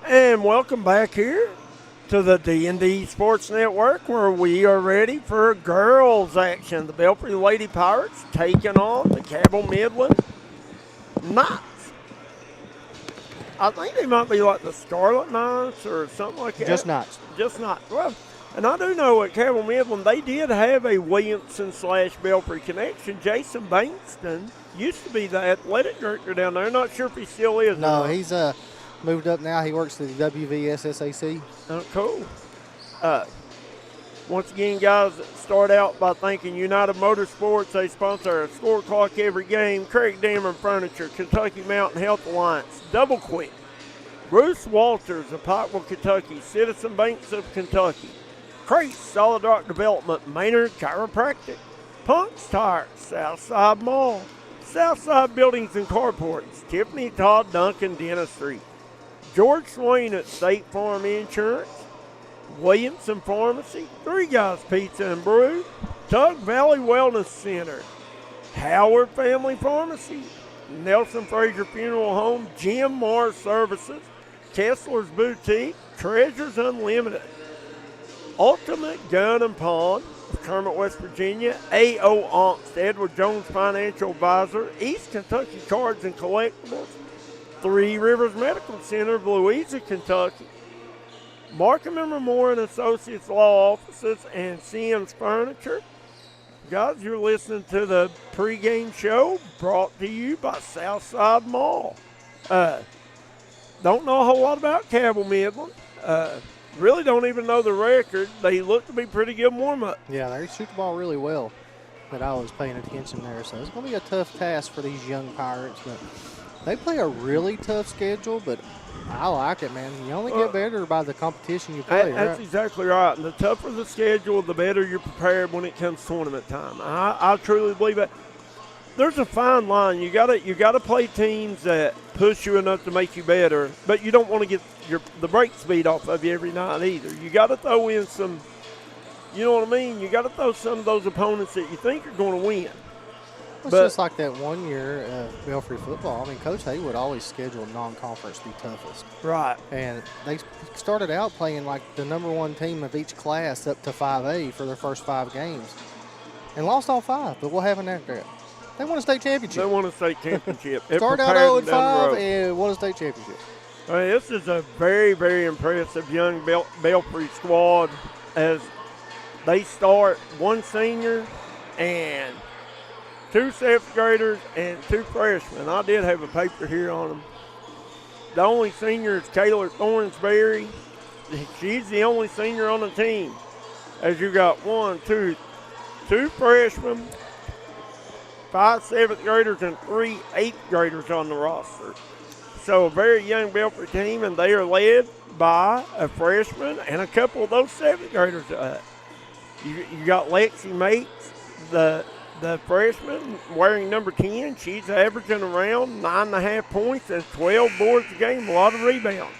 And welcome back here to the D&D Sports Network, where we are ready for girls action. The Belfry Lady Pirates taking on the Cabell Midland Knights. I think they might be like the Scarlet Knights or something like that. Just Knights. Just Knights. Well, and I do know at Cabell Midland they did have a Williamson/Belfry connection. Jason Bankston used to be the athletic director down there. Not sure if he still is. No, he's moved up now. He works at the WVSSAC. Oh, cool. Once again, guys, start out by thanking United Motorsports. They sponsor a score clock every game. Craig Damon Furniture, Kentucky Mountain Health Alliance, Double Quick, Bruce Walters of Pikeville, Kentucky, Citizen Banks of Kentucky, Crace Solid Rock Development, Maynard Chiropractic, Punk's Tires, Southside Mall, Southside Buildings and Carports, Tiffany Todd Duncan Dentistry, George Swain at State Farm Insurance, Williamson Pharmacy, Three Guys Pizza and Brew, Tug Valley Wellness Center, Howard Family Pharmacy, Nelson Fraser Funeral Home, Jim Mars Services, Kessler's Boutique, Treasures Unlimited, Ultimate Gun and Pawn of Kermit, West Virginia, A.O. Onks, Edward Jones Financial Advisor, East Kentucky Cards and Collectibles, Three Rivers Medical Center of Louisa, Kentucky, Markham and Moore and Associates Law Offices, and Sims Furniture. Guys, you're listening to the pregame show brought to you by Southside Mall. Don't know a whole lot about Cabell Midland. Really don't even know the record. They look to be pretty good warm-up. Yeah, they shoot the ball really well, but I was paying attention there. So it's going to be a tough task for these young Pirates. But they play a really tough schedule, but I like it, man. You only get better by the competition you play, That's right? exactly right. And the tougher the schedule, the better you're prepared when it comes tournament time. I truly believe that. There's a fine line. You gotta play teams that push you enough to make you better, but you don't want to get the brakes beat off of you every night either. You got to throw in some, you know what I mean? You got to throw some of those opponents that you think are going to win. It's just like that 1 year of Belfry football. I mean, Coach Haywood always scheduled non-conference the toughest. Right. And they started out playing like the number one team of each class up to 5A for their first 5 games. And lost all 5, but what happened after that? They won a state championship. They won a state championship. Started out 0-5 and won a state championship. This is a very, very impressive young Belfry squad as they start one senior and 2 7th graders and 2 freshmen. I did have a paper here on them. The only senior is Taylor Thornsberry. She's the only senior on the team. As you got 2 freshmen, 5 7th graders, and 3 8th graders on the roster. So a very young Belfry team, and they are led by a freshman and a couple of those 7th graders. You got Lexi Mates, the freshman, wearing number 10. She's averaging around 9.5 points and 12 boards a game, a lot of rebounds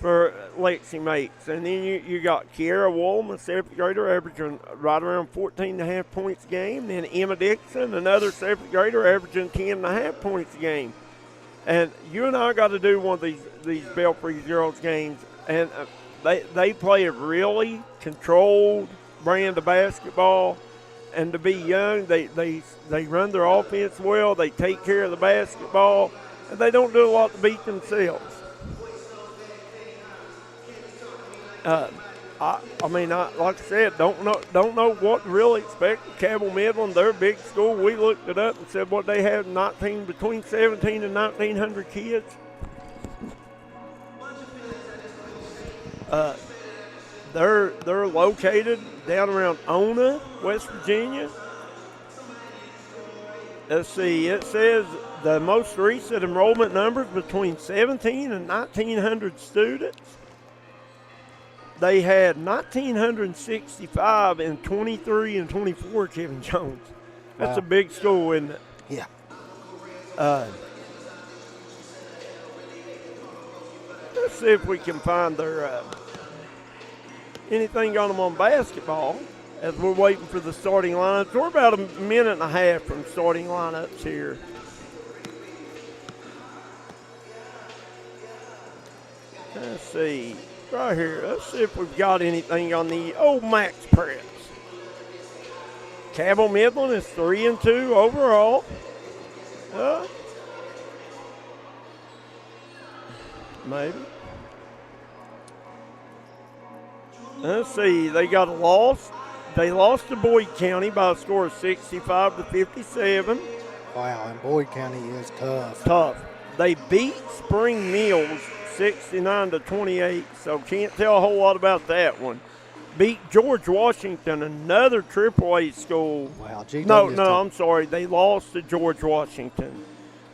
for Lexi Mates. And then you got Kiara Woolman, a 7th grader, averaging right around 14.5 points a game. Then Emma Dixon, another 7th grader, averaging 10.5 points a game. And you and I got to do one of these Belfry girls games, and they play a really controlled brand of basketball. And to be young, they run their offense well. They take care of the basketball, and they don't do a lot to beat themselves. Like I said, don't know what to really expect from Cabell Midland. They're a big school. We looked it up and said what they have between 17 and 1,900 kids. They're located down around Ona, West Virginia. Let's see. It says the most recent enrollment numbers between 17 and 1,900 students. They had 1,965 in 23 and 24, Kevin Jones. That's a big school, isn't it? Yeah. Let's see if we can find their anything on them on basketball as we're waiting for the starting lineups. We're about a minute and a half from starting lineups here. Let's see. Right here. Let's see if we've got anything on the old max press. Cabell Midland is 3-2 overall. Maybe. Let's see. They got a loss. They lost to Boyd County by a score of 65-57. Wow, and Boyd County is tough. Tough. They beat Spring Mills 69-28, so can't tell a whole lot about that one. Beat George Washington, another AAA school. Wow, GW No, I'm sorry. They lost to George Washington,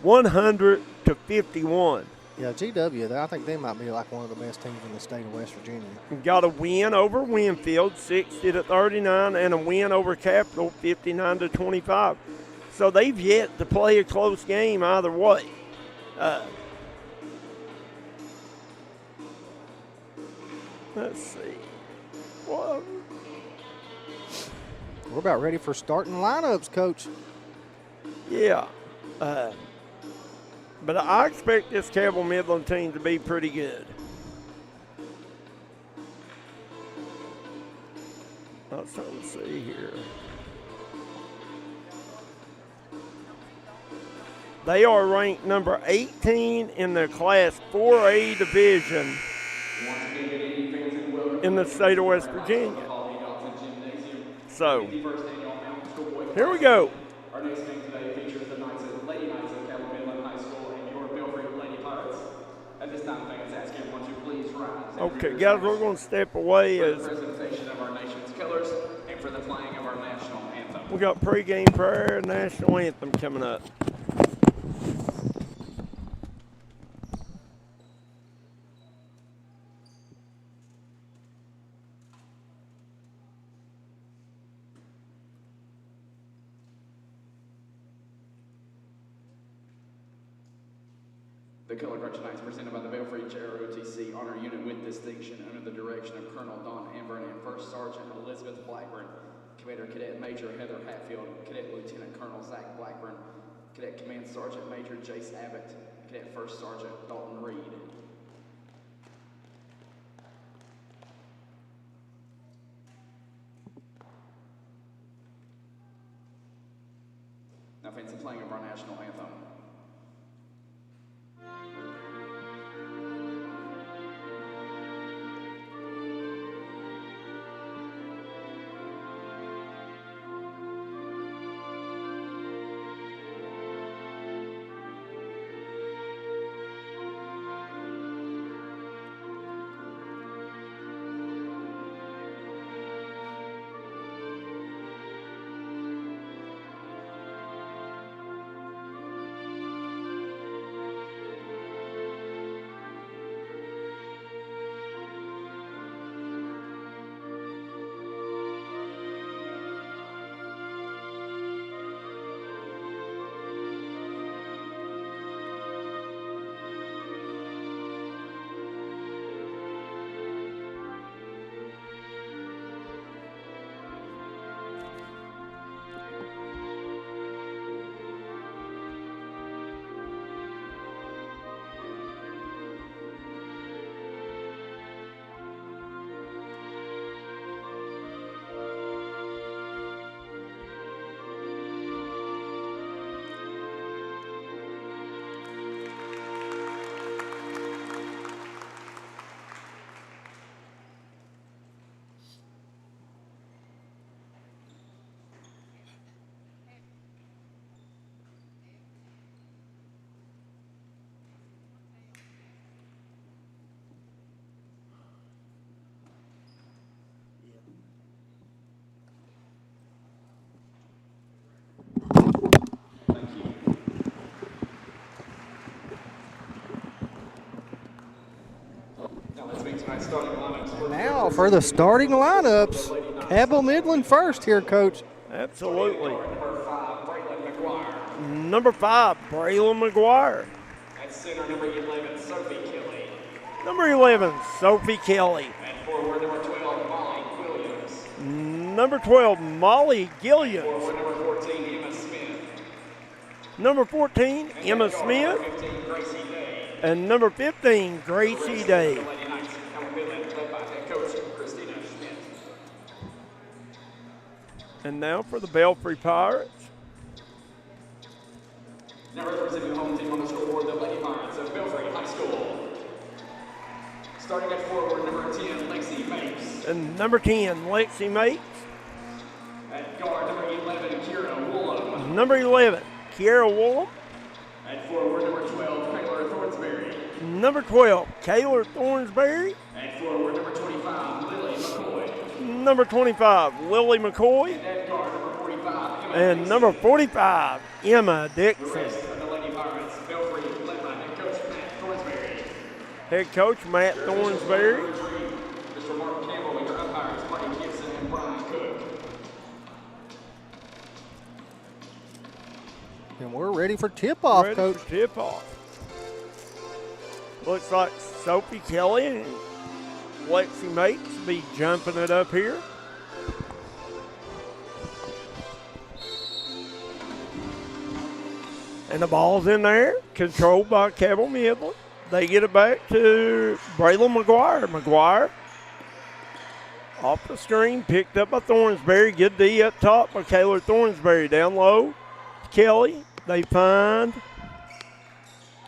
100-51. Yeah, GW, I think they might be like one of the best teams in the state of West Virginia. Got a win over Winfield, 60-39, and a win over Capital, 59-25. So they've yet to play a close game either way. Let's see. Well, we're about ready for starting lineups, Coach. Yeah. But I expect this Cabell Midland team to be pretty good. Let's see here. They are ranked number 18 in their Class 4A division in the state of West Virginia. So, here we go. Our next game today features the Lady Knights of Cabell Midland High School and your Belfry Lady Pirates. At this time, fans ask everyone to please rise. Okay, guys, we're going to step away as the presentation of our nation's colors and for the playing of our national anthem. we got pregame prayer and national anthem coming up. The color guard tonight is presented by the Belfry JROTC Honor Unit with distinction under the direction of Colonel Don Amber and First Sergeant Elizabeth Blackburn, Commander Cadet Major Heather Hatfield, Cadet Lieutenant Colonel Zach Blackburn, Cadet Command Sergeant Major Jace Abbott, Cadet First Sergeant Dalton Reed. Now fans, the playing of our national anthem. And now for the starting lineups, Cabell Midland first here, Coach. Absolutely. Number 5, Braylon McGuire. At center, number 11, Sophie Kelly. Number 11, Sophie Kelly. At forward, number 12, Molly Williams. Number 12, Molly Gilliams. Forward, number 14, Emma Smith. Number 14, Emma Smith. 15, Gracie Day. And number 15, Gracie Day. The Lady Knights come Midland, led by head coach Christina Schmidt. And now for the Belfry Pirates. Now representing the home team on the scoreboard, the Lady Pirates of Belfry High School. Starting at forward, number 10, Lexi Mapes. And number 10, Lexi Mapes. At guard, number 11, Kira Woolham. Number 11, Kiera Woolham. At forward, number 12, Taylor Thornsberry. Number 12, Kayla Thornsberry. At forward, number 25, Lily McCoy. Number 25, Lily McCoy. And at guard, number 45, Emma And Dixon. number 45, Emma The Dixon. rest of the Lady Pirates, Belfry, led by head coach Matt Thornsberry. Head coach Matt Thornsberry. Mr. Mark Campbell, and your umpires, Marty Gibson and Brian Cook. And we're ready for tip-off, Ready Coach. for tip-off. Looks like Sophie Kelly and Lexi Mates be jumping it up here. And the ball's in there, controlled by Cabell Midland. They get it back to Braylon McGuire. McGuire off the screen, picked up by Thornsberry. Good D up top by Kayla Thornsberry. Down low, Kelly. They find,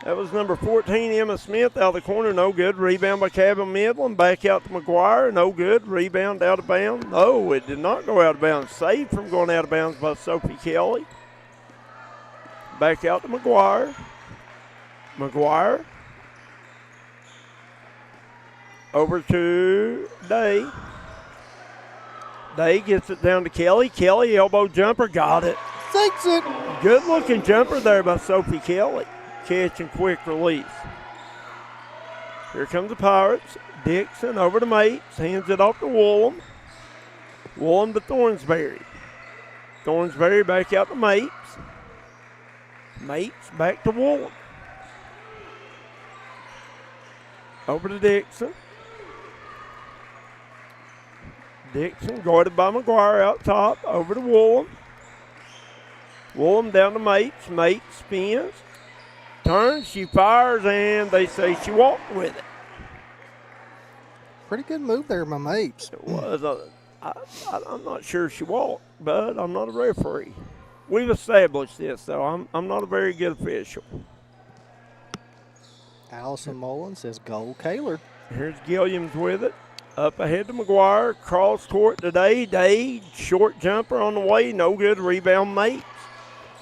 that was number 14, Emma Smith, out of the corner. No good. Rebound by Cabell Midland. Back out to McGuire. No good. Rebound out of bounds. No, it did not go out of bounds. Saved from going out of bounds by Sophie Kelly. Back out to McGuire. McGuire. Over to Day. Day gets it down to Kelly. Kelly, elbow jumper, got it. Takes it. Good looking jumper there by Sophie Kelly. Catch and quick release. Here comes the Pirates. Dixon over to Mates. Hands it off to Woolham. Woolham to Thornsberry. Thornsberry back out to Mates. Mates back to Woolham. Over to Dixon. Dixon guarded by McGuire out top. Over to Woolham. Woolham down to Mates. Mates spins. Turns, she fires, and they say she walked with it. Pretty good move there, my mates. It was. I'm not sure she walked, but I'm not a referee. We've established this, though. I'm not a very good official. Allison Mullen says, "Go, Kaler." Here's Gilliams with it. Up ahead to McGuire. Cross court to Day. Day, short jumper on the way. No good. Rebound Mates.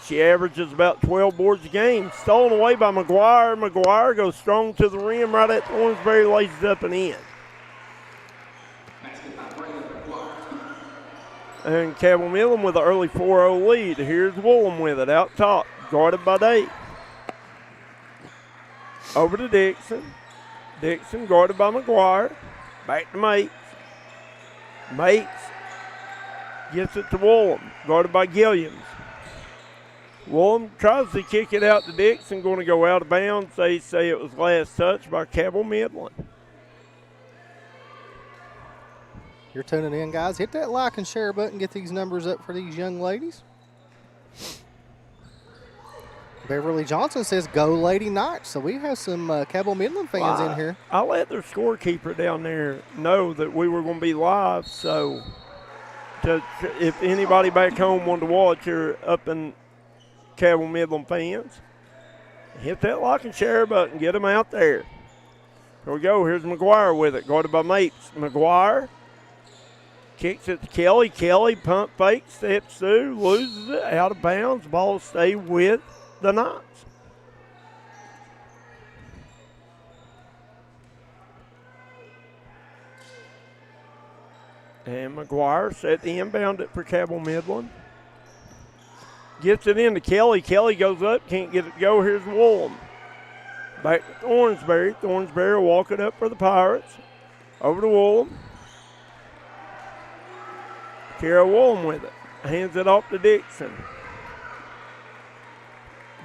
She averages about 12 boards a game. Stolen away by McGuire. McGuire goes strong to the rim right at Thornsberry, lays it up and in. And Cabell Midland with an early 4-0 lead. Here's Woolham with it out top, guarded by Day. Over to Dixon. Dixon guarded by McGuire. Back to Mates. Mates gets it to Woolham, guarded by Gilliams. Woolham tries to kick it out to Dixon, going to go out of bounds. They say it was last touch by Cabell Midland. You're tuning in, guys. Hit that like and share button. Get these numbers up for these young ladies. Beverly Johnson says, "Go Lady Knights." So we have some Cabell Midland fans in here. I let their scorekeeper down there know that we were going to be live. So if anybody back home wanted to watch or up in Cabell Midland fans, hit that like and share button. Get them out there. Here we go. Here's McGuire with it, guarded by Mates. McGuire kicks it to Kelly. Kelly pump fake, steps through, loses it, out of bounds. Ball stay with the Knights. And McGuire set the inbound it for Cabell Midland. Gets it into Kelly. Kelly goes up, can't get it to go. Here's Woolham. Back to Thornsberry. Thornsberry will walk it up for the Pirates. Over to Woolham. Kara Woolham with it. Hands it off to Dixon.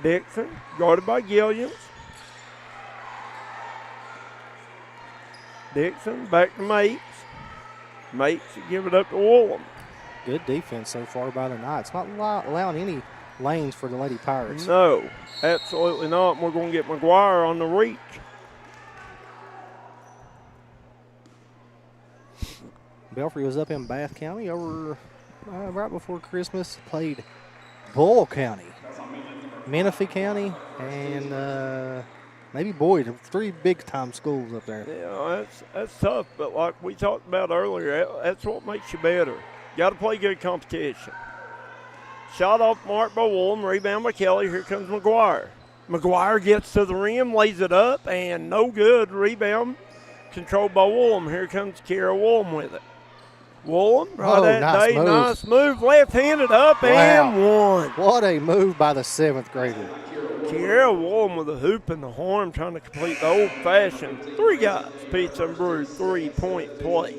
Dixon, guarded by Gilliams. Dixon, back to Mates. Mates give it up to Woolham. Good defense so far by the Knights. Not allowing any lanes for the Lady Pirates. No, absolutely not. We're going to get McGuire on the reach. Belfry was up in Bath County over right before Christmas. Played Bull County, Menifee County, and maybe Boyd. 3 big-time schools up there. Yeah, that's tough, but like we talked about earlier, that's what makes you better. Got to play good competition. Shot off mark by Woolham, rebound by Kelly. Here comes McGuire. McGuire gets to the rim, lays it up, and no good. Rebound controlled by Woolham. Here comes Kira Woolham with it. Woolham, nice move, left-handed up and one. What a move by the 7th grader. Kira Woolham with a hoop in the arm, trying to complete the old-fashioned 3 guys pizza and brew 3-point play.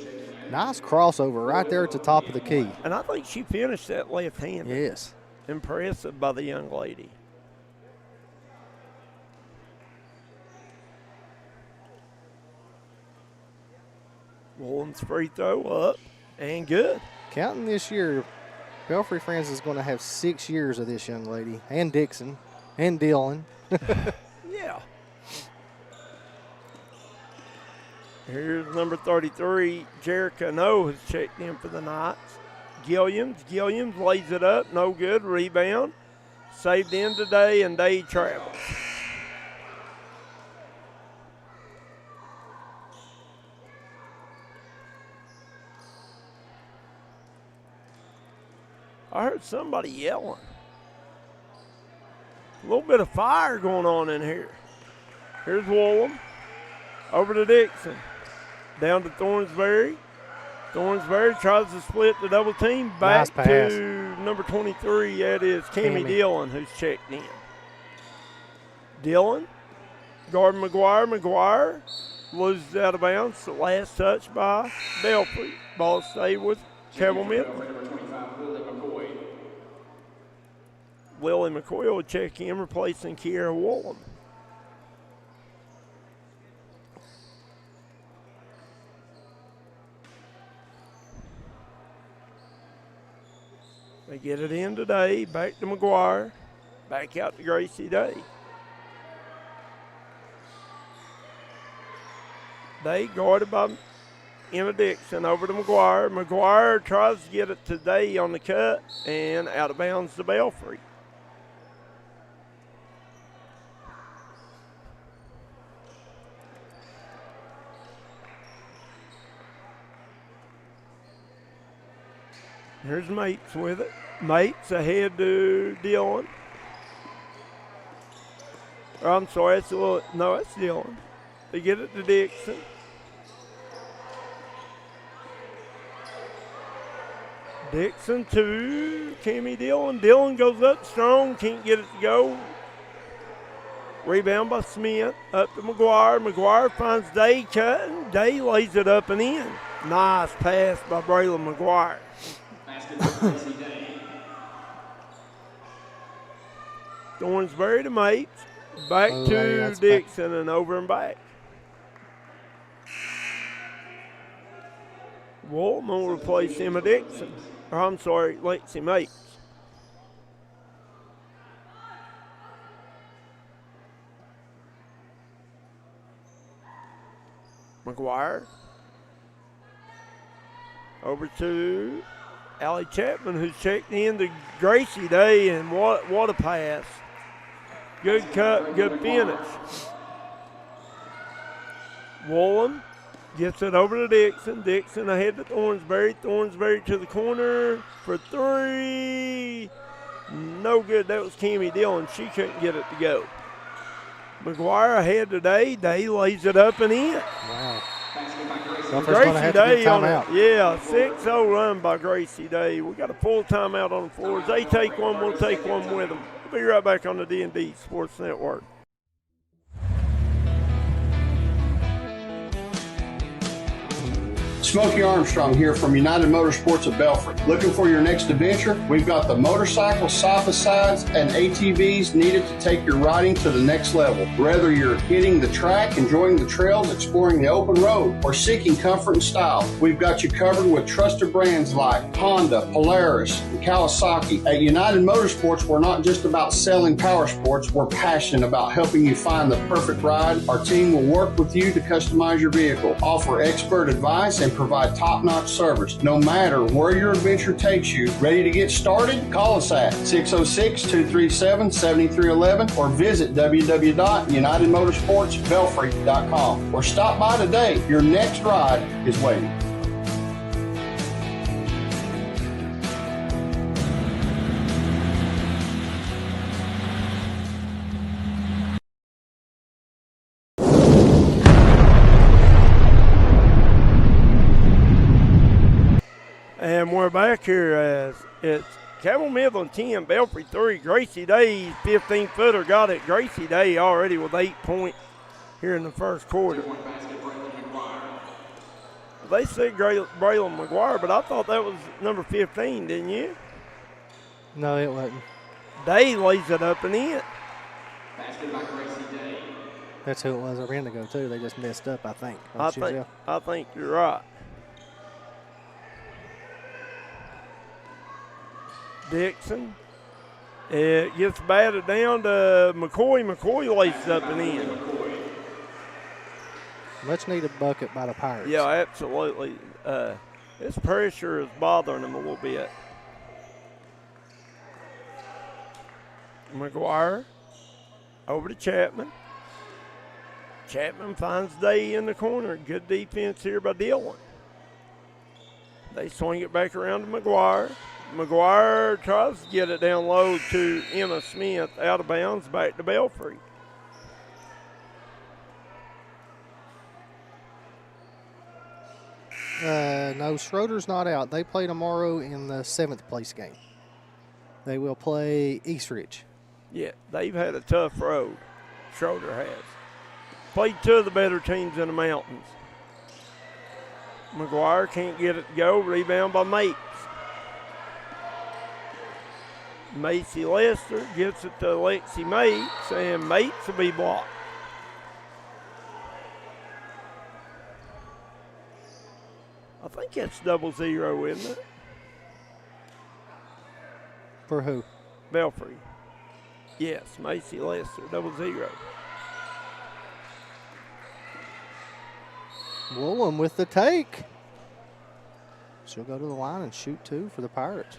Nice crossover right there at the top of the key. And I think she finished that left-handed. Yes. Impressive by the young lady. Woolham's free throw up and good. Counting this year, Belfry Friends is going to have 6 years of this young lady, and Dixon, and Dylan. Yeah. Here's number 33, Jerica No has checked in for the Knights. Gilliams lays it up, no good, rebound. Saved in today, and Day travels. I heard somebody yelling. A little bit of fire going on in here. Here's Woolham. Over to Dixon. Down to Thornsberry. Thornsberry tries to split the double team. Back nice pass. to number 23. That is Cammie Dillon, who's checked in. Dillon. Guard McGuire. McGuire loses out of bounds. The last touch by Belfry. Ball stayed with Cabell Midland. Lily McCoy will check in, replacing Kiera Woolham. They get it in today. Back to McGuire. Back out to Gracie Day. Day guarded by Emma Dixon. Over to McGuire. McGuire tries to get it today on the cut and out of bounds to Belfry. Here's Mates with it. Mates ahead to Dillon. Oh, I'm sorry, that's Dillon. They get it to Dixon. Dixon to Cammie Dillon. Dillon goes up strong, can't get it to go. Rebound by Smith, up to McGuire. McGuire finds Day cutting. Day lays it up and in. Nice pass by Braylon McGuire. Thornsberry to Mates. Back to Dixon and over and back. Woolham will replace Emma Dixon. Or I'm sorry, Lexi Mates. McGuire. Over to Allie Chapman, who's checked in to Gracie Day, and what a pass. Good cut, good finish. Woolham gets it over to Dixon. Dixon ahead to Thornsberry. Thornsberry to the corner for 3. No good. That was Cammie Dillon. She couldn't get it to go. McGuire ahead today. Day lays it up and in. Wow. Gracie Day on it. Yeah, 6-0 run by Gracie Day. We got a full timeout on the floors. They take one, we'll take one with them. We'll be right back on the D&D Sports Network. Smokey Armstrong here from United Motorsports of Belfry. Looking for your next adventure? We've got the motorcycles, side-by-sides, and ATVs needed to take your riding to the next level. Whether you're hitting the track, enjoying the trails, exploring the open road, or seeking comfort and style, we've got you covered with trusted brands like Honda, Polaris, and Kawasaki. At United Motorsports, we're not just about selling power sports, we're passionate about helping you find the perfect ride. Our team will work with you to customize your vehicle, offer expert advice, and provide top-notch service. No matter where your adventure takes you, ready to get started? Call us at 606-237-7311 or visit www.unitedmotorsportsbelfry.com or stop by today. Your next ride is waiting. And we're back here as it's Cabell Midland 10, Belfry 3. Gracie Day's 15-footer got it. Gracie Day already with 8 points here in the first quarter. They said Braylon McGuire, but I thought that was number 15, didn't you? No, it wasn't. Day lays it up and in. That's who it was a minute ago, too. They just messed up, I think. I think you're right. Dixon. It gets batted down to McCoy. McCoy lays it up and in. Much needed bucket by the Pirates. Yeah, absolutely. This pressure is bothering them a little bit. McGuire over to Chapman. Chapman finds Day in the corner. Good defense here by Dillon. They swing it back around to McGuire. McGuire tries to get it down low to Emma Smith, out of bounds, back to Belfry. No, Schroeder's not out. They play tomorrow in the 7th place game. They will play Eastridge. Yeah, they've had a tough road. Schroeder has. Played two of the better teams in the mountains. McGuire can't get it to go. Rebound by Mates. Macy Lester gets it to Lexi Mates, and Mates will be blocked. I think that's 0-0, isn't it? For who? Belfry. Yes, Macy Lester, 0-0. Woolen with the take. She'll go to the line and shoot two for the Pirates.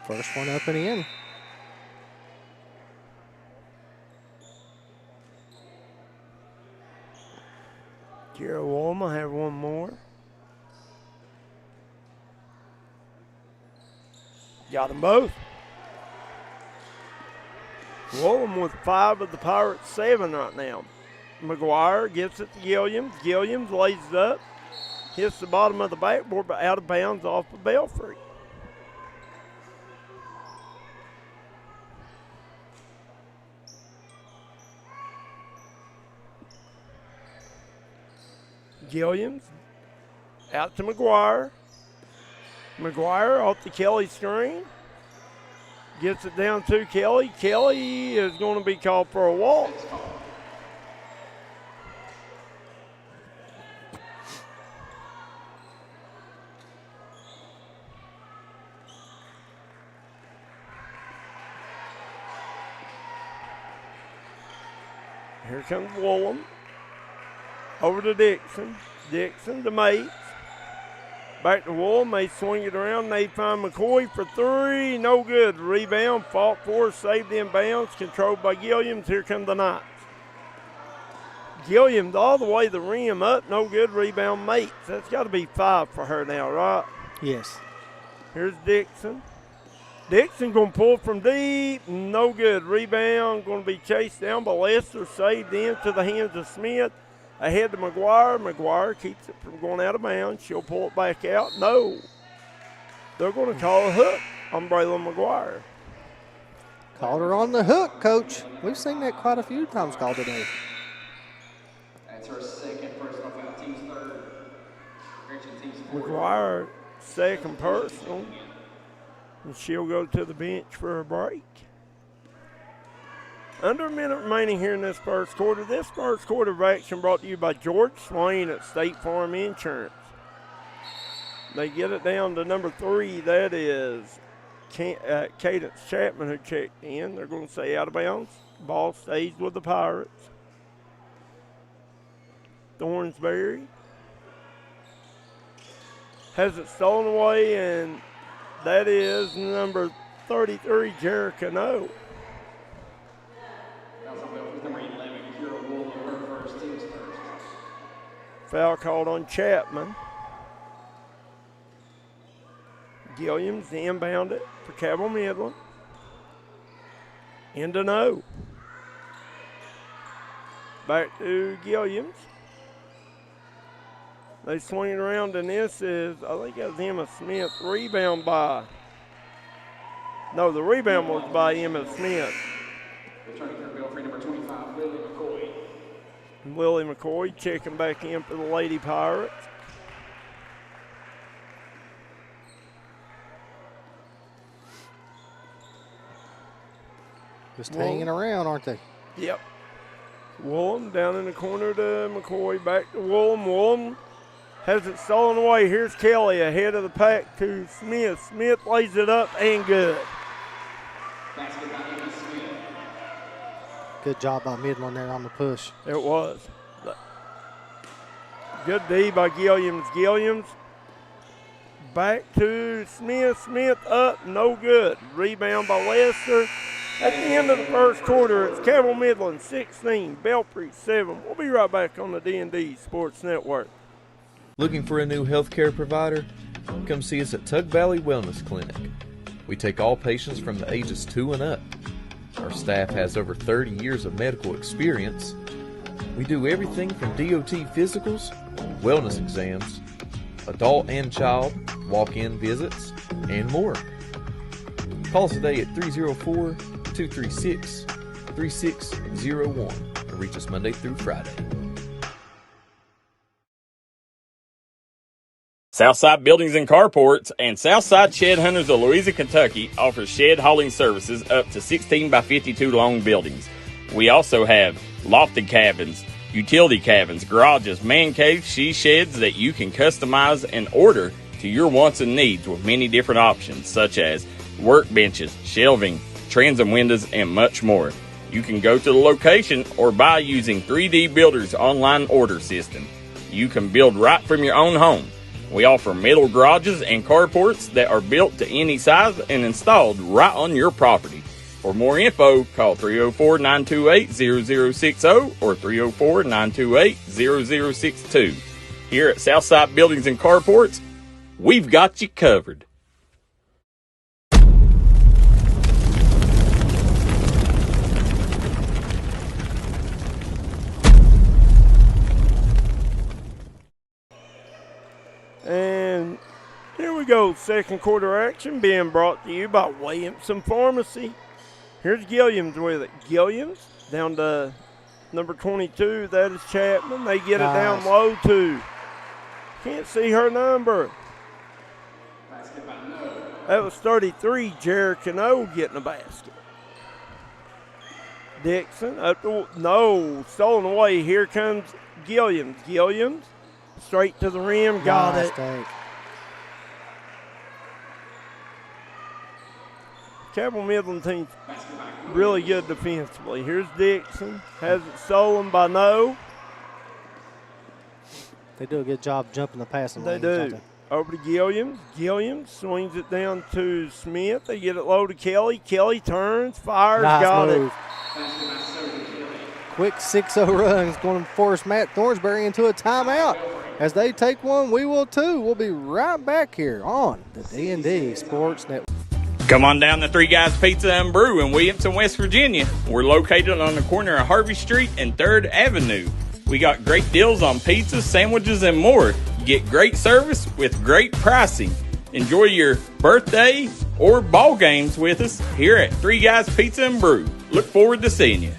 First one up and in. Kira Walma have one more. Got them both. Wallam with 5 of the Pirates' 7 right now. McGuire gets it to Gilliams. Gilliams lays it up. Hits the bottom of the backboard, but out of bounds off of Belfry. Gilliams out to McGuire. McGuire off the Kelly screen. Gets it down to Kelly. Kelly is going to be called for a walk. Here comes Woolham. Over to Dixon. Dixon to Mates. Back to Woolham. They swing it around. They find McCoy for 3. No good. Rebound. Fought for. Saved in bounds. Controlled by Gilliams. Here come the Knights. Gilliams all the way the rim up. No good. Rebound Mates. That's got to be 5 for her now, right? Yes. Here's Dixon. Dixon going to pull from deep. No good. Rebound going to be chased down by Lester. Saved into the hands of Smith. Ahead to McGuire. McGuire keeps it from going out of bounds. She'll pull it back out. No. They're going to call a hook on Braylon McGuire. Called her on the hook, Coach. We've seen that quite a few times called today. That's her second personal foul, team's third. Team's McGuire, second personal. And she'll go to the bench for a break. Under a minute remaining here in this first quarter. This first quarter of action brought to you by George Swain at State Farm Insurance. They get it down to number 3. That is Cadence Chapman who checked in. They're going to say out of bounds. Ball stays with the Pirates. Thornsberry has it stolen away, and that is number 33, Jared Cano. Foul called on Chapman. Gilliams inbound it for Cabell Midland. Into no. Back to Gilliams. They swing it around, and this is, I think that's Emma Smith. Rebound by, no, the rebound was by Emma Smith. Returning for Belfry, number 25, Willie McCoy. Willie McCoy checking back in for the Lady Pirates. Just hanging around, aren't they? Yep. Woolham down in the corner to McCoy. Back to Woolham. Woolham has it stolen away. Here's Kelly ahead of the pack to Smith. Smith lays it up and good. Good job by Midland there on the push. It was. Good D by Gilliams. Gilliams back to Smith. Smith up, no good. Rebound by Lester. At the end of the first quarter, it's Cabell Midland 16, Belfry 7. We'll be right back on the D&D Sports Network. Looking for a new healthcare provider? Come see us at Tug Valley Wellness Clinic. We take all patients from the ages 2 and up. Our staff has over 30 years of medical experience. We do everything from DOT physicals, wellness exams, adult and child, walk-in visits, and more. Call us today at 304-236-3601 and reach us Monday through Friday. Southside Buildings and Carports and Southside Shed Hunters of Louisa, Kentucky offers shed hauling services up to 16 by 52 long buildings. We also have lofted cabins, utility cabins, garages, man caves, she sheds that you can customize and order to your wants and needs with many different options such as workbenches, shelving, transom windows, and much more. You can go to the location or buy using 3D Builder's online order system. You can build right from your own home. We offer metal garages and carports that are built to any size and installed right on your property. For more info, call 304-928-0060 or 304-928-0062. Here at Southside Buildings and Carports, we've got you covered. And here we go, second quarter action being brought to you by Williamson Pharmacy. Here's Gilliams with it. Gilliams down to number 22, that is Chapman. They get it down low to, can't see her number. That was 33, Jared Cano getting the basket. Dixon up to, no, stolen away. Here comes Gilliams. Gilliams straight to the rim, got it. Cabell Midland team's really good defensively. Here's Dixon, has it stolen by No. They do a good job jumping the passing They lanes, do. Over to Gilliams. Gilliams swings it down to Smith. They get it low to Kelly. Kelly turns, fires, nice got move. it. Quick 6-0 run is going to force Matt Thornsberry into a timeout. As they take one, we will too. We'll be right back here on the D&D Sports Network. Come on down to Three Guys Pizza and Brew in Williamson, West Virginia. We're located on the corner of Harvey Street and 3rd Avenue. We got great deals on pizzas, sandwiches, and more. Get great service with great pricing. Enjoy your birthday or ball games with us here at Three Guys Pizza and Brew. Look forward to seeing you.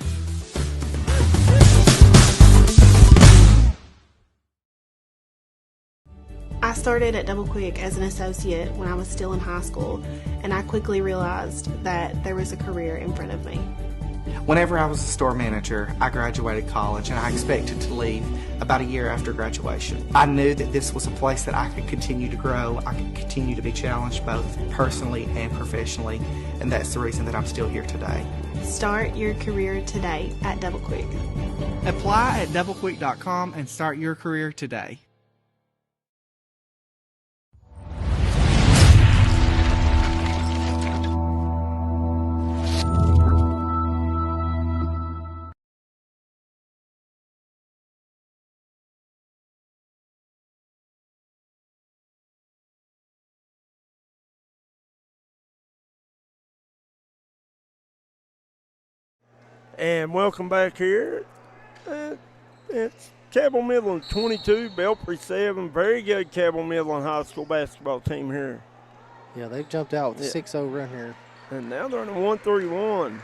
I started at Double Quick as an associate when I was still in high school, and I quickly realized that there was a career in front of me. Whenever I was a store manager, I graduated college and I expected to leave about a year after graduation. I knew that this was a place that I could continue to grow, I could continue to be challenged both personally and professionally, and that's the reason that I'm still here today. Start your career today at Double Quick. Apply at doublequick.com and start your career today. And welcome back here. It's Cabell Midland 22, Belfry 7. Very good Cabell Midland High School basketball team here. Yeah, they've jumped out with a 6-0 run here. And now they're in a 131.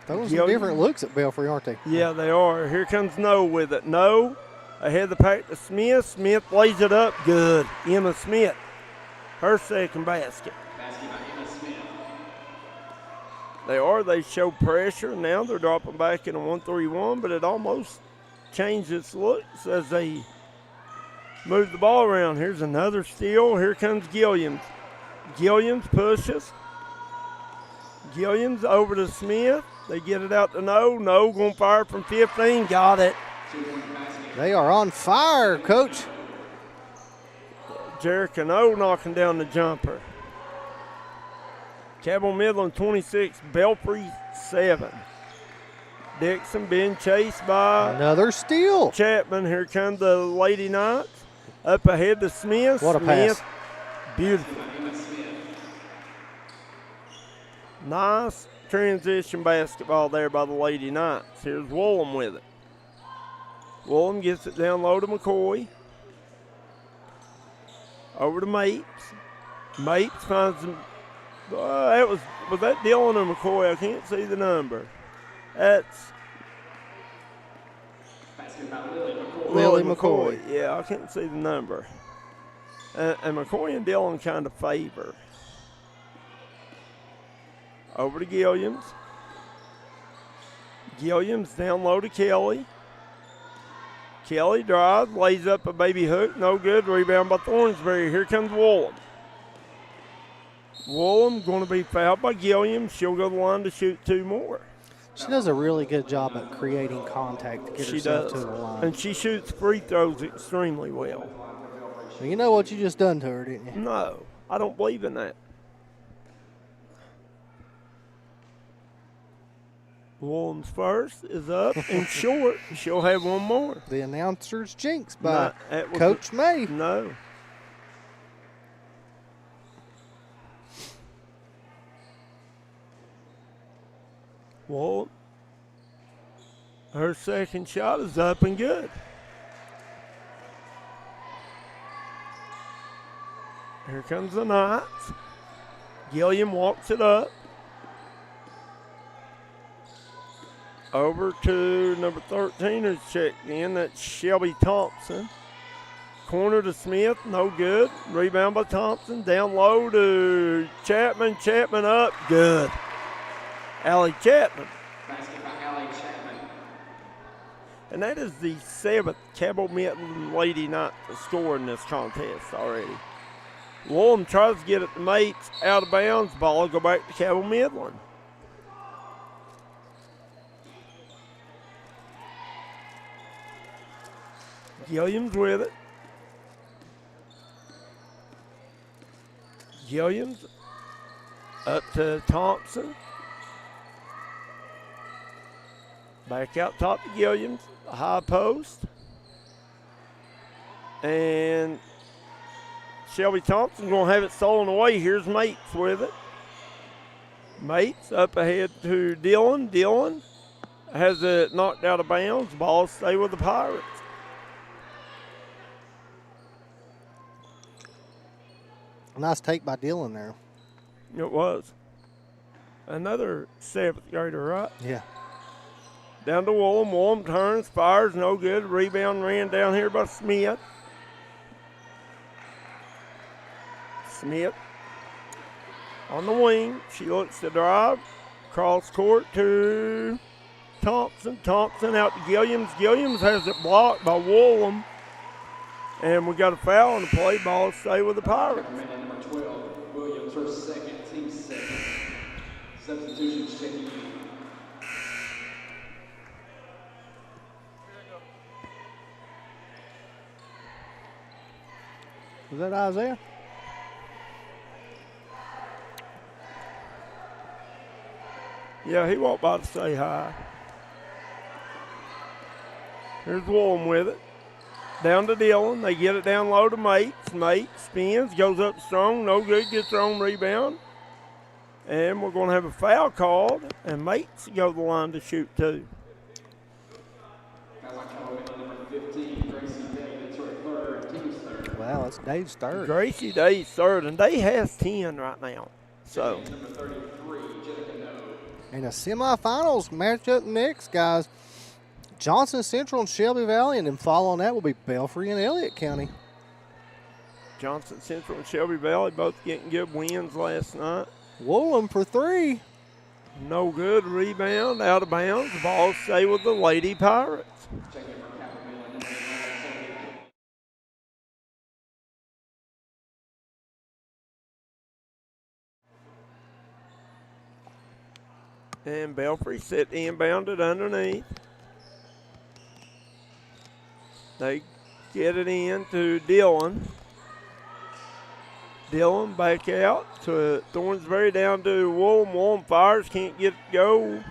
Those are different looks at Belfry, aren't they? Yeah, they are. Here comes No with it. No, ahead of the pack to Smith. Smith lays it up. Good. Emma Smith, her second basket. They show pressure. Now they're dropping back in a 131, but it almost changed its looks as they move the ball around. Here's another steal. Here comes Gilliams. Gilliams pushes. Gilliams over to Smith. They get it out to No. No going to fire from 15. Got it. They are on fire, Coach. Jericho No knocking down the jumper. Cabell Midland 26, Belfry 7. Dixon being chased by another steal. Chapman. Here comes the Lady Knights. Up ahead to Smith. What a pass. Beautiful. Nice transition basketball there by the Lady Knights. Here's Woolham with it. Woolham gets it down low to McCoy. Over to Mapes. Mapes finds them. Was that Dylan or McCoy? I can't see the number. That's Lily McCoy. Yeah, I can't see the number. And McCoy and Dylan kind of favor. Over to Gilliams. Gilliams down low to Kelly. Kelly drives, lays up a baby hook. No good. Rebound by Thornsbury. Here comes Woolham. Woolham going to be fouled by Gilliams. She'll go to the line to shoot two more. She does a really good job at creating contact to get herself to the line. And she shoots free throws extremely well. Well, you know what you just done to her, didn't you? No, I don't believe in that. Woolham's first is up and short. She'll have one more. The announcer's jinx by Coach May. No. Well, her second shot is up and good. Here comes the Knights. Gilliam walks it up. Over to number 13 who's checked in. That's Shelby Thompson. Corner to Smith, no good. Rebound by Thompson. Down low to Chapman. Chapman up, good. Allie Chapman. Basket by Allie Chapman. And that is the 7th Cabell Midland Lady Knight to score in this contest already. Woolham tries to get it to Mates, out of bounds. Ball will go back to Cabell Midland. Gilliams with it. Gilliams up to Thompson. Back out top to Gilliams, a high post. And Shelby Thompson's going to have it stolen away. Here's Mates with it. Mates up ahead to Dylan. Dylan has it knocked out of bounds. Ball stay with the Pirates. Nice take by Dylan there. It was. Another 7th grader, right? Yeah. Down to Woolham. Woolham turns, fires, no good. Rebound ran down here by Smith. Smith on the wing. She looks to drive. Cross court to Thompson. Thompson out to Gilliams. Gilliams has it blocked by Woolham. And we got a foul on the play. Ball stay with the Pirates. Number 12, Williams, her second, team second. Substitutions checking in. Was that Isaiah? Yeah, he walked by to say hi. Here's Woolham with it. Down to Dillon. They get it down low to Mates. Mates spins, goes up strong, no good, gets their own rebound. And we're going to have a foul called, and Mates go to the line to shoot too. Wow, it's Dave's third. Gracie Day's third, and Day has 10 right now. So, And the semifinals matchup next, guys. Johnson Central and Shelby Valley, and then following that will be Belfry and Elliott County. Johnson Central and Shelby Valley both getting good wins last night. Woolham for 3. No good. Rebound out of bounds. The ball stay with the Lady Pirates. And Belfry set inbounded underneath. They get it in to Dillon. Dillon back out to Thornsbury, down to Woolham. Woolham fires, can't get it go.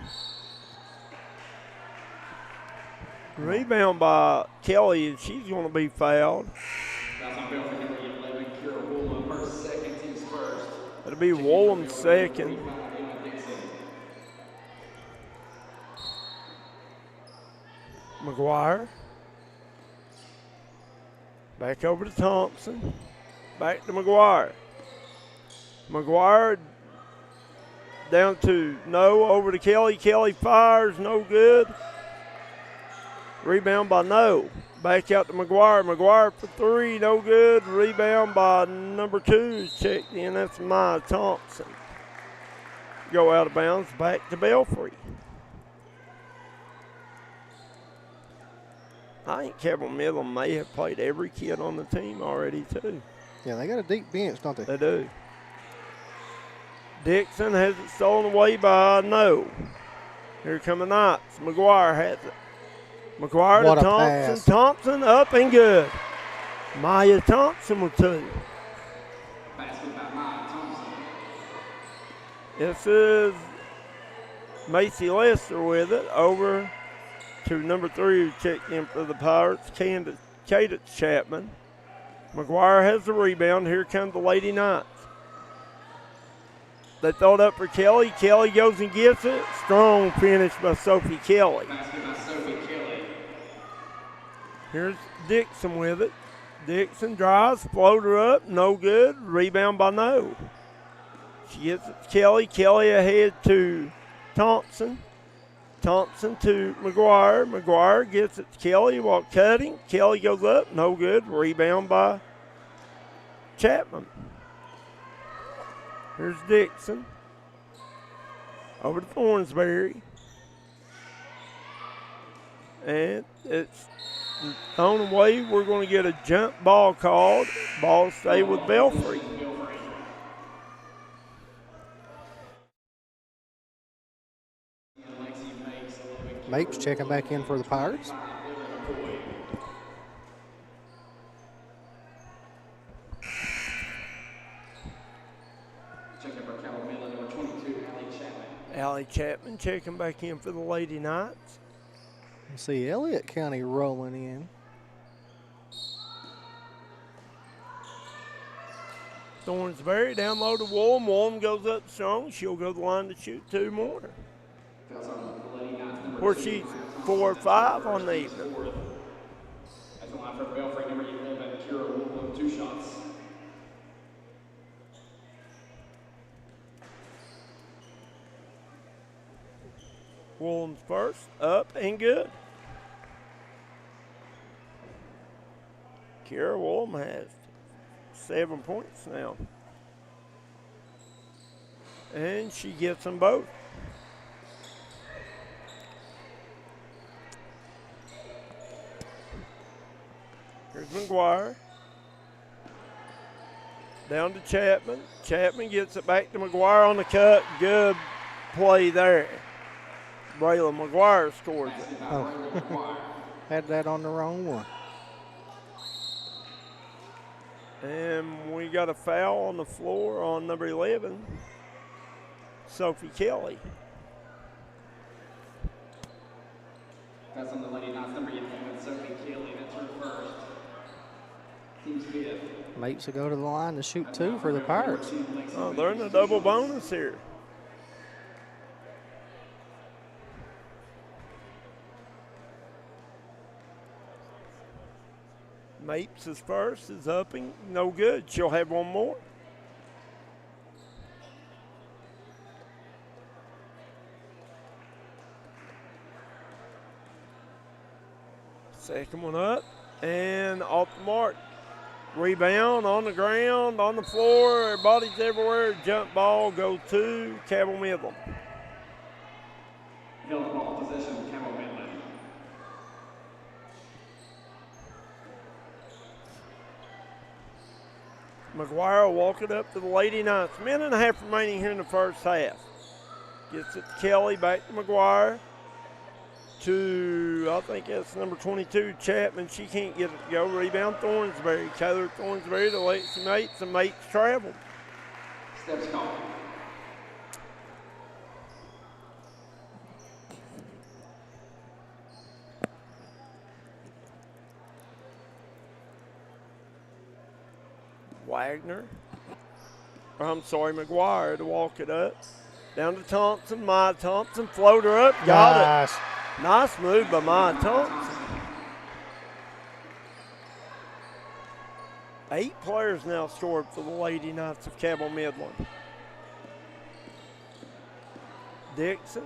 Rebound by Kelly, and she's going to be fouled. It'll be Woolham's second. McGuire. Back over to Thompson. Back to McGuire. McGuire down to No, over to Kelly. Kelly fires, no good. Rebound by No. Back out to McGuire. McGuire for 3, no good. Rebound by number 2 is checked in. That's Maya Thompson. Go out of bounds, back to Belfry. I think Cabell Midland may have played every kid on the team already, too. Yeah, they got a deep bench, don't they? They do. Dixon has it stolen away by No. Here come the Knights. McGuire has it. McGuire What to a Thompson. pass. Thompson up and good. Maya Thompson with 2. This is Macy Lester with it. Over to number 3 who checked in for the Pirates, Cadence Chapman. McGuire has the rebound. Here come the Lady Knights. They throw it up for Kelly. Kelly goes and gets it. Strong finish by Sophie Kelly. Here's Dixon with it. Dixon drives, floater up, no good. Rebound by No. She gets it to Kelly. Kelly ahead to Thompson. Thompson to McGuire. McGuire gets it to Kelly while cutting. Kelly goes up, no good. Rebound by Chapman. Here's Dixon. Over to Thornsbury. And it's on the way. We're going to get a jump ball called. Ball stay with Belfry. Mapes checking back in for the Pirates. Allie Chapman checking back in for the Lady Knights. Let's see Elliott County rolling in. Thornsbury down low to Woolham. Woolham goes up strong. She'll go to the line to shoot 2 more. Fouls on the Lady Knights, number where she's 4 or 5 on the evening. As the line for Belfry, number 11, Kira Woolham, 2 shots. Williams first, up and good. Kira Woolham has 7 points now. And she gets them both. Here's McGuire. Down to Chapman. Chapman gets it back to McGuire on the cut. Good play there. Braylon McGuire scores it. Oh. Had that on the wrong one. And we got a foul on the floor on number 11, Sophie Kelly. That's on the Lady Knights, number 11, Sophie Kelly. That's her first. Team's 5th. Mates will go to the line to shoot 2 for the Pirates. Oh, they're in a double bonus here. Mapes is first, is upping, no good. She'll have one more. Second one up and off the mark. Rebound on the ground, on the floor, everybody's everywhere. Jump ball, go to Cabell Midland. Held ball possession, Cabell Midland. McGuire will walk it up to the Lady Knights. Minute and a half remaining here in the first half. Gets it to Kelly, back to McGuire. To, I think that's number 22, Chapman. She can't get it to go. Rebound, Thornsberry. Taylor Thornsberry to Lexi Mates, and Mates travel. Steps called. Wagner. Or I'm sorry, McGuire to walk it up. Down to Thompson. Maya Thompson. Floater up. Got it. Nice move by Maya Thompson. 8 players now scored for the Lady Knights of Cabell Midland. Dixon.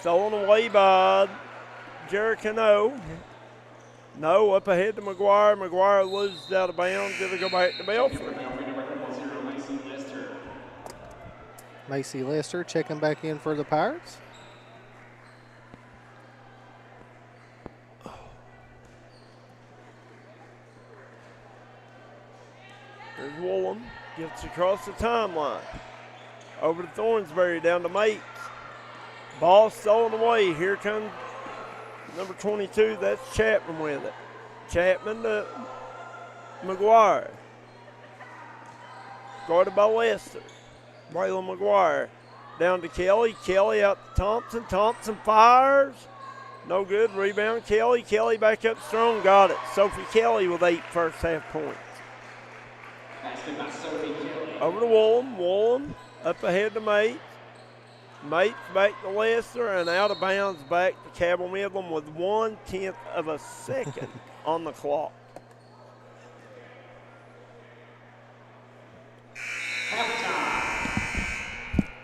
Stolen away by Jericho. No, up ahead to McGuire. McGuire loses out of bounds. It'll go back to Belfry. Macy Lester checking back in for the Pirates. There's Woolham. Gets across the timeline. Over to Thornsberry, down to Mates. Ball stolen away. Here comes number 22. That's Chapman with it. Chapman to McGuire. Guarded by Lester. Braylon McGuire. Down to Kelly. Kelly out to Thompson. Thompson fires. No good. Rebound Kelly. Kelly back up strong. Got it. Sophie Kelly with 8 first half points. Over to Woolham. Woolham up ahead to Mates. Mates back to Lester and out of bounds back to Cabell Midland with 1/10 of a second on the clock.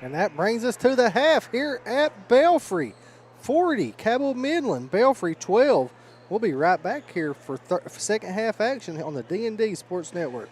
And that brings us to the half here at Belfry. 40, Cabell Midland, Belfry 12. We'll be right back here for second half action on the D&D Sports Network.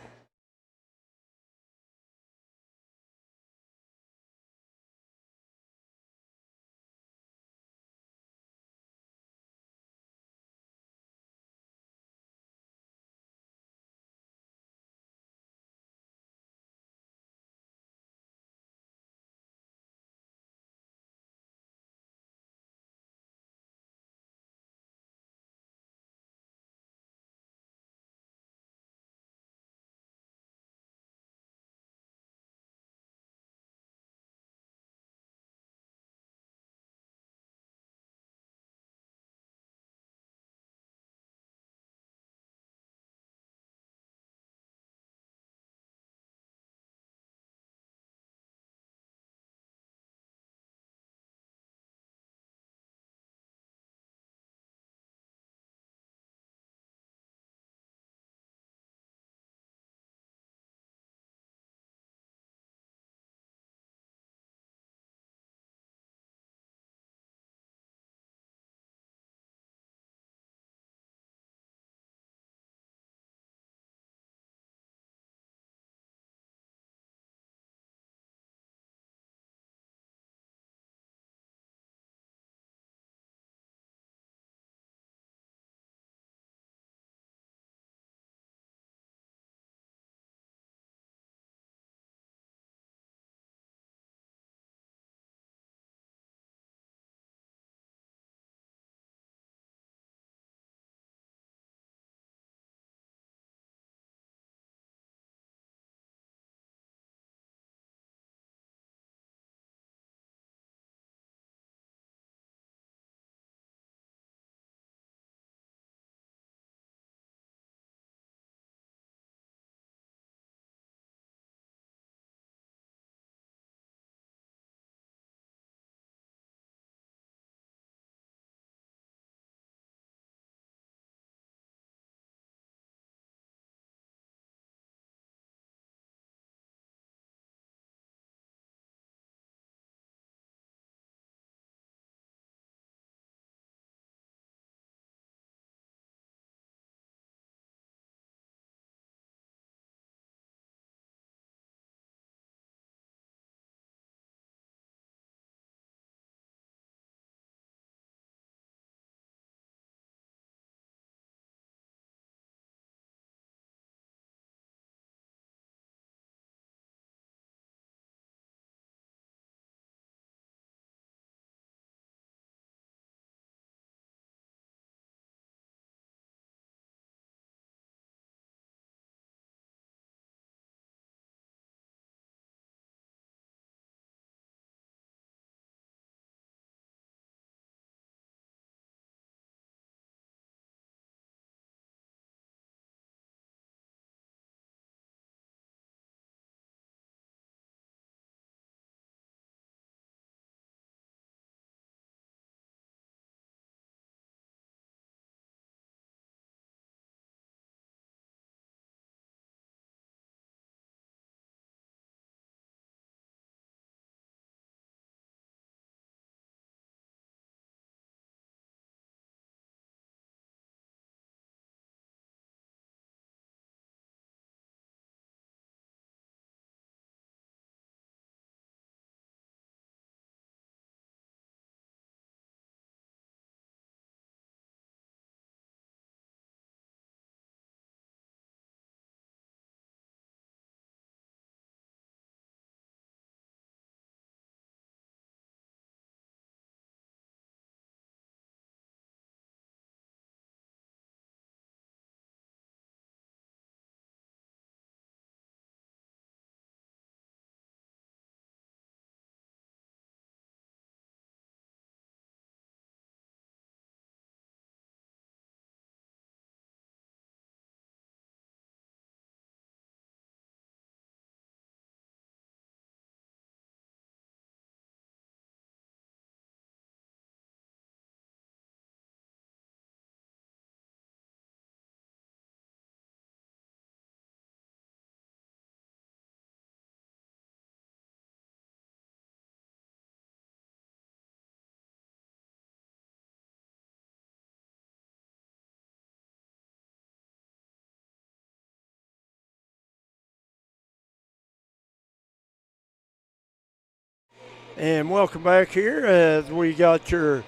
And welcome back here as we got your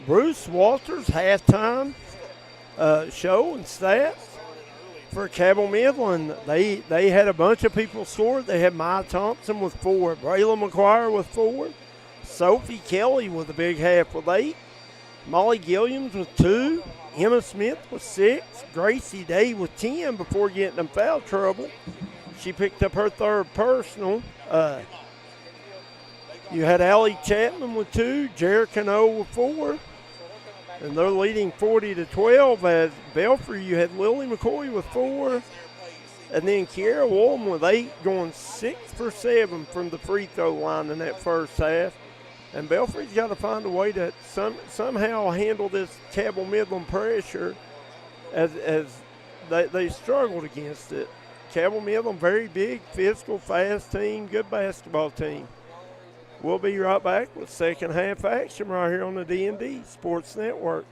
Bruce Walters halftime show and stats for Cabell Midland. They had a bunch of people score. They had Maya Thompson with 4, Braylon McGuire with 4, Sophie Kelly with a big half with 8, Molly Gilliams with 2, Emma Smith with 6, Gracie Day with 10 before getting in foul trouble. She picked up her 3rd personal. You had Allie Chapman with 2, Jared Cano with 4, and they're leading 40-12. As Belfry, you had Lily McCoy with 4, and then Kiara Walton with 8, going 6 for 7 from the free throw line in that first half. And Belfry's got to find a way to somehow handle this Cabell Midland pressure as they struggled against it. Cabell Midland, very big, physical, fast team, good basketball team. We'll be right back with second half action right here on the D&D Sports Network.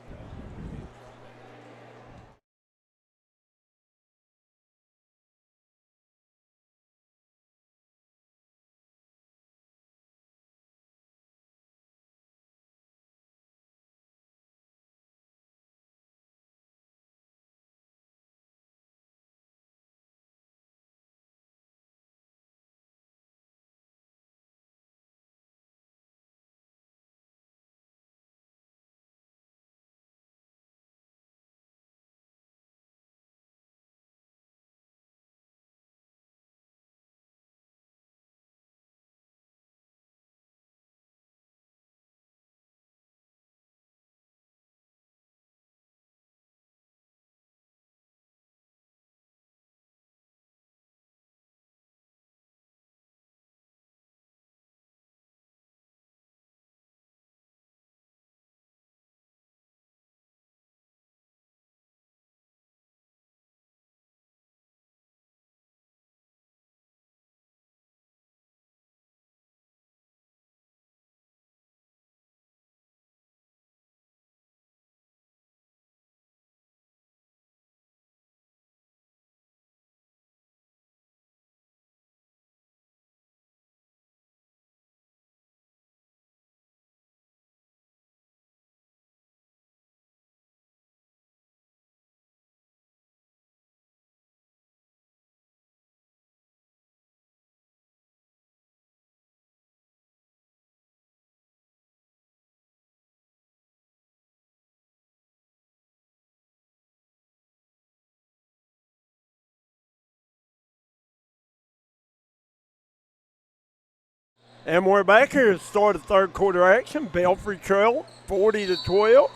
And we're back here to start the third quarter action. Belfry trail 40-12.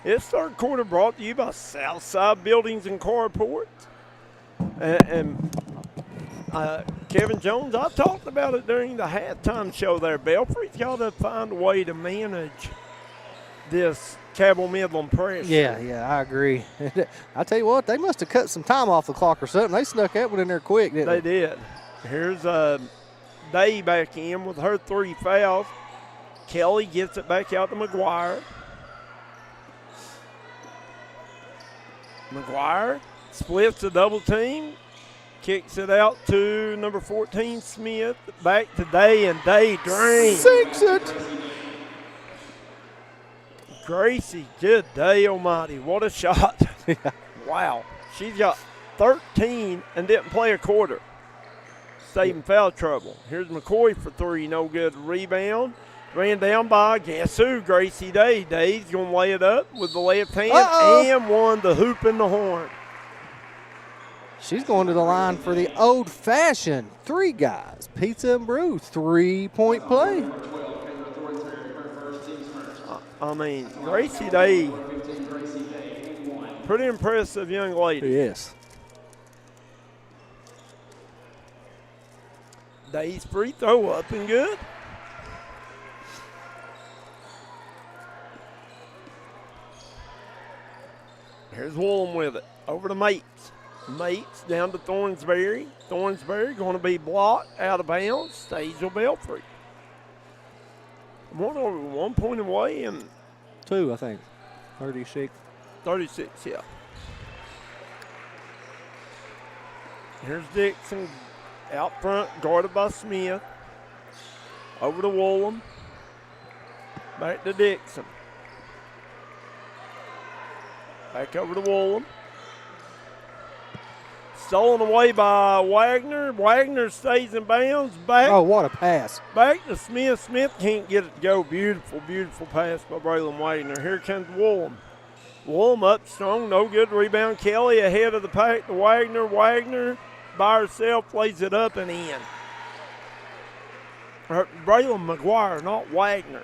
This third quarter brought to you by Southside Buildings and Carports. And Kevin Jones, I talked about it during the halftime show there. Belfry's got to find a way to manage this Cabell Midland pressure. Yeah, I agree. I tell you what, they must have cut some time off the clock or something. They snuck that one in there quick, didn't they? They did. Here's Day back in with her 3 fouls. Kelly gets it back out to McGuire. McGuire splits the double team, kicks it out to number 14, Smith. Back to Day, and Day drains. Sinks it. Gracie, good day almighty. What a shot. Wow. She's got 13 and didn't play a quarter. Stayed in foul trouble. Here's McCoy for 3, no good. Rebound. Ran down by, guess who? Gracie Day. Day's going to lay it up with the left hand and won the hoop and the horn. She's going to the line for the old-fashioned 3 guys. Pizza and brew, 3-point play. I mean, Gracie Day, pretty impressive young lady. Yes. Day's free throw up and good. Here's Woolham with it. Over to Mates. Mates down to Thornsberry. Thornsberry going to be blocked out of bounds. Stays with Belfry. 1 point away and 2, I think. 36. 36, yeah. Here's Dixon out front, guarded by Smith. Over to Woolham. Back to Dixon. Back over to Woolham. Stolen away by Wagner. Wagner stays in bounds. Back. Oh, what a pass. Back to Smith. Smith can't get it to go. Beautiful, beautiful pass by Braylon Wagner. Here comes Woolham. Woolham up strong. No good. Rebound. Kelly ahead of the pack to Wagner. Wagner by herself plays it up and in. Braylon McGuire, not Wagner.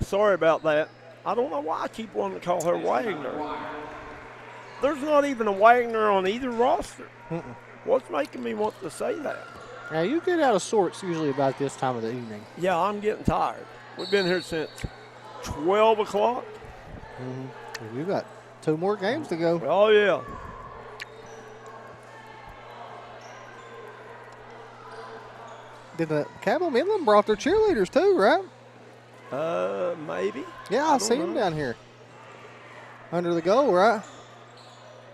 Sorry about that. I don't know why I keep wanting to call her Wagner. There's not even a Wagner on either roster. What's making me want to say that? Now, you get out of sorts usually about this time of the evening. Yeah, I'm getting tired. We've been here since 12 o'clock. We've got 2 more games to go. Oh, yeah. Did the Cabell Midland brought their cheerleaders too, right? Maybe. Yeah, I see them down here. Under the goal, right?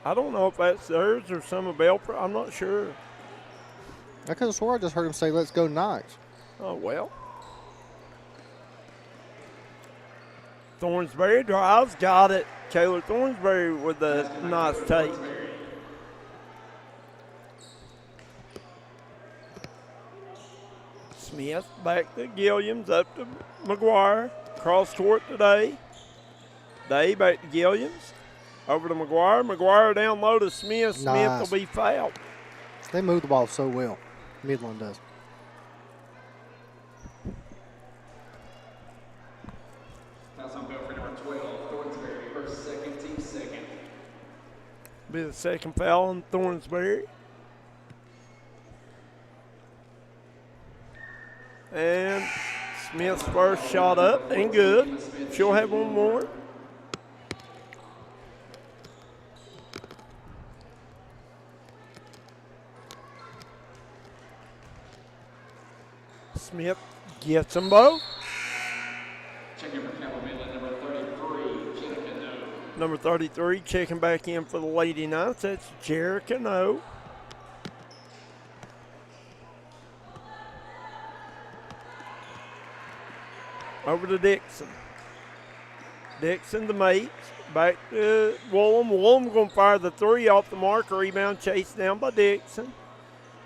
I don't know if that's theirs or some of Belfry. I'm not sure. I could have swore I just heard him say, "Let's go Knights." Oh, well. Thornsberry drives, got it. Taylor Thornsberry with a nice take. Smith back to Gilliams, up to McGuire. Cross court today. Day back to Gilliams. Over to McGuire. McGuire down low to Smith. Smith Nice. will be fouled. They move the ball so well. Midland does. Fouls on Belfry, number 12, Thornsberry, first, second, team second. Be the second foul on Thornsberry. And Smith's first shot up and good. She'll have one more. Smith gets them both. Checking for Cabell Midland, number 33, Jenica No. Number 33 checking back in for the Lady Knights. That's Jerica No. Over to Dixon. Dixon, the mates. Back to Woolham. Woolham going to fire the 3 off the mark. Rebound chased down by Dixon.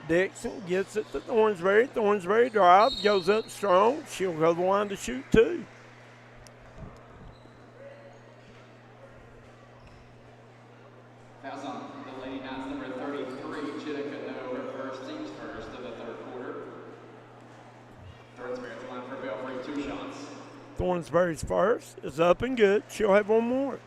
Dixon gets it to Thornsberry. Thornsberry drives, goes up strong. She'll go the line to shoot 2. Fouls on the Lady Knights, number 33, Jenica No, her first, team's first of the third quarter. Thornsberry at the line for Belfry, 2 shots. Thornsberry's first is up and good. She'll have one more.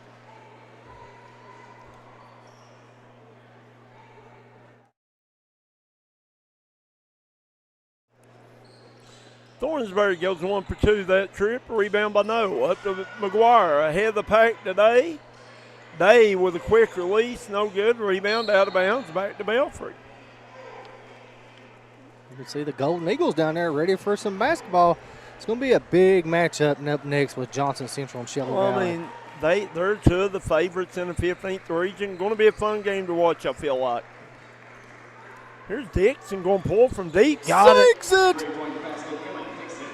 Thornsberry goes 1 for 2 that trip. Rebound by No. Up to McGuire. Ahead of the pack today. Day with a quick release. No good. Rebound out of bounds. Back to Belfry. You can see the Golden Eagles down there ready for some basketball. It's going to be a big matchup up next with Johnson Central and Shelby Well, Valley. I mean, they're 2 of the favorites in the 15th region. Going to be a fun game to watch, I feel like. Here's Dixon going to pull from deep. Got it. Three-point basket, Emma Dixon.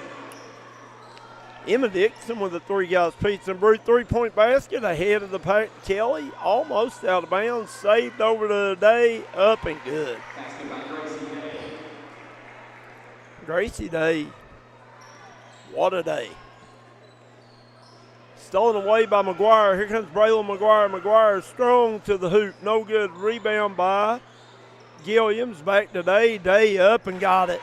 Emma Dixon with the 3 guys pizza and brew 3-point basket ahead of the pack. Kelly almost out of bounds. Saved over to Day. Up and good. Basket by Gracie Day. Gracie Day. What a day. Stolen away by McGuire. Here comes Braylon McGuire. McGuire strong to the hoop. No good. Rebound by Gilliams. Back to Day. Day up and got it.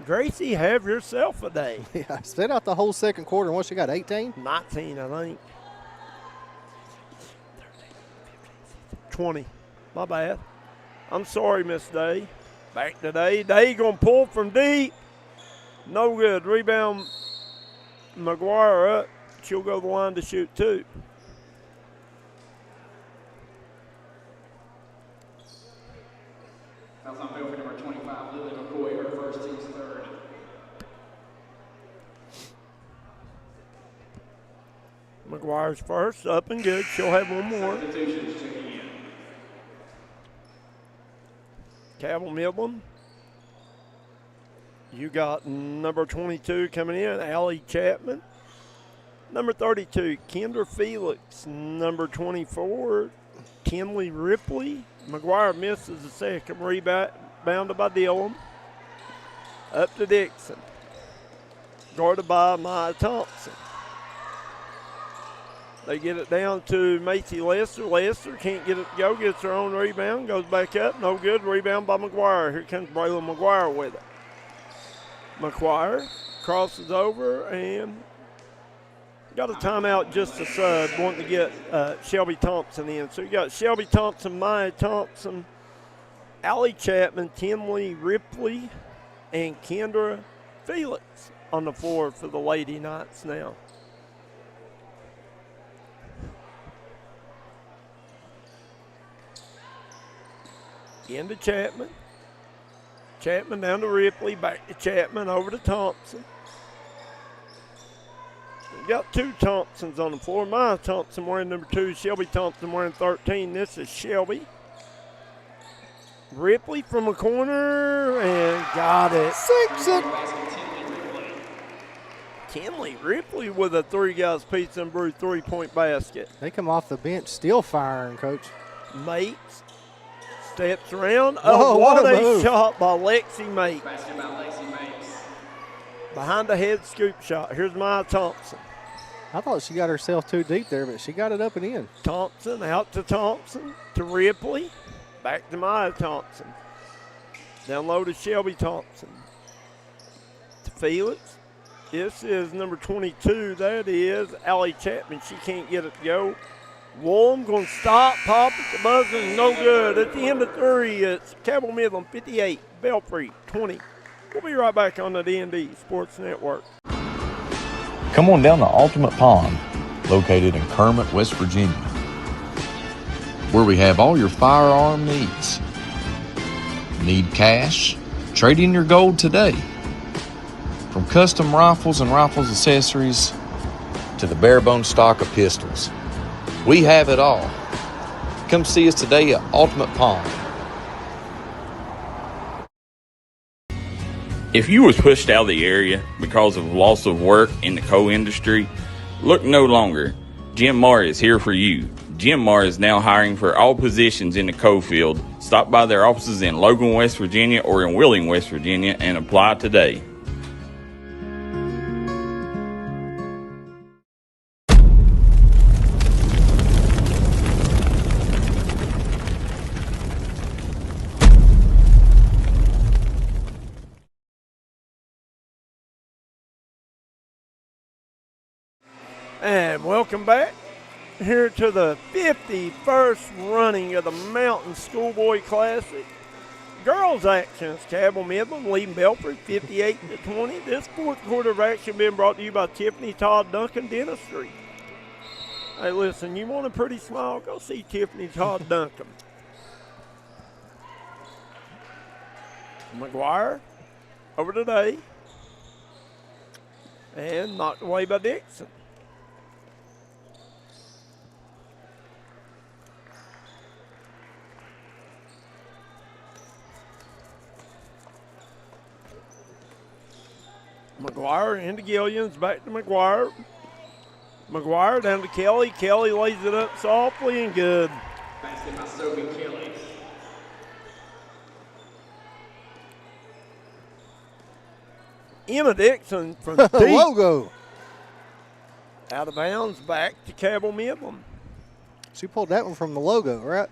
Gracie, have yourself a day. Yeah, spent out the whole second quarter. Once you got 18? 19, I think. 20. My bad. I'm sorry, Miss Day. Back to Day. Day going to pull from deep. No good. Rebound McGuire up. She'll go the line to shoot 2. Fouls on Belfry, number 25, Lily McCoy, her first, team's third. McGuire's first. Up and good. She'll have one more. Substitutions checking in. Cabell Midland. You got number 22 coming in, Allie Chapman. Number 32, Kendra Felix. Number 24, Kinley Ripley. McGuire misses the second, rebounded by Dillon. Up to Dixon. Guarded by Maya Thompson. They get it down to Macy Lester. Lester can't get it to go, gets her own rebound, goes back up, no good. Rebound by McGuire. Here comes Braylon McGuire with it. McGuire crosses over and got a timeout just to sub, wanting to get Shelby Thompson in. So you got Shelby Thompson, Maya Thompson, Allie Chapman, Tinley Ripley, and Kendra Felix on the floor for the Lady Knights now. Into Chapman. Chapman down to Ripley, back to Chapman, over to Thompson. We've got two Thompsons on the floor. Maya Thompson wearing number 2, Shelby Thompson wearing 13. This is Shelby. Ripley from a corner and got it. Sixon. Kinley Ripley with a 3-guys pizza and brew 3-point basket. They come off the bench still firing, Coach. Mates steps around. Oh, what a a move. shot by Lexi Mates. Basket by Lacey Mates. Behind the head scoop shot. Here's Maya Thompson. I thought she got herself too deep there, but she got it up and in. Thompson out to Thompson to Ripley. Back to Maya Thompson. Down low to Shelby Thompson. To Felix. This is number 22. That is Allie Chapman. She can't get it to go. Woolham going to stop, pop at the buzzer, no good. At the end of 3, it's Cabell Midland 58, Belfry 20. We'll be right back on the D&D Sports Network. Come on down to Ultimate Pond, located in Kermit, West Virginia, where we have all your firearm needs. Need cash? Trade in your gold today. From custom rifles and rifles accessories to the bare bone stock of pistols, we have it all. Come see us today at Ultimate Pond. If you was pushed out of the area because of loss of work in the coal industry, look no longer. Jim Marr is here for you. Jim Marr is now hiring for all positions in the coal field. Stop by their offices in Logan, West Virginia or in Wheeling, West Virginia and apply today. And welcome back here to the 51st running of the Mountain Schoolboy Classic. Girls actions, Cabell Midland leading Belfry 58-20. This fourth quarter of action being brought to you by Tiffany Todd Duncan Dentistry. Hey, listen, you want a pretty smile? Go see Tiffany Todd Duncan. McGuire over today. And knocked away by Dixon. McGuire into Gillians, back to McGuire. McGuire down to Kelly. Kelly lays it up softly and good. Basket by Sophie Kelly. Emma Dixon from deep. Logo. Out of bounds, back to Cabell Midland. She pulled that one from the logo, right?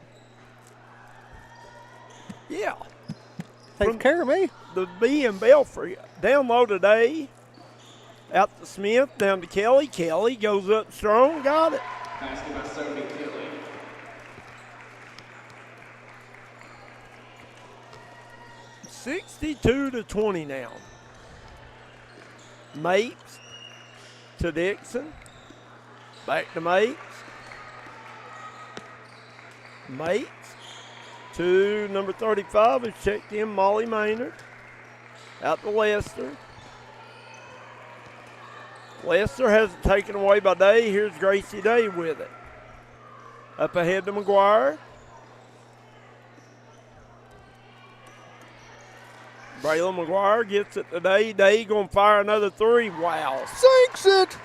Yeah. Take care of me. The B in Belfry. Down low today. Out to Smith, down to Kelly. Kelly goes up strong, got it. Basket by Sophie Kelly. $62-20 now. Mapes to Dixon. Back to Mapes. Mapes to number 35 is checked in, Molly Maynard. Out to Lester. Lester has it taken away by Day. Here's Gracie Day with it. Up ahead to McGuire. Braylon McGuire gets it today. Day going to fire another three. Wow. Sinks it.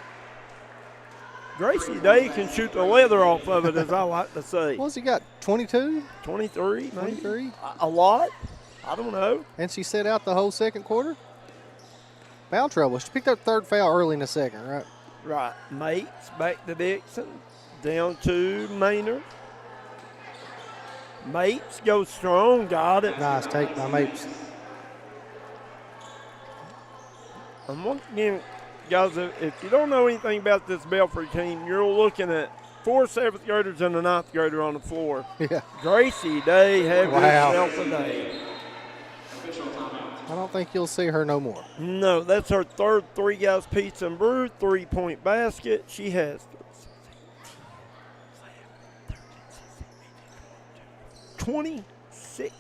Gracie Day can shoot the leather off of it, as I like to say. What's he got, 22? 23, maybe? 23? A lot? I don't know. And she set out the whole second quarter? Foul trouble. She picked up third foul early in the second, right? Right. Mates back to Dixon. Down to Maynard. Mapes goes strong. Got it. Nice take by Mapes. And once again, guys, if you don't know anything about this Belfry team, you're looking at 4 7th graders and a 9th grader on the floor. Yeah. Gracie Day had herself a day. I don't think you'll see her no more. No, that's her third Three Guys Pizza and Brew 3-point basket. She has 26.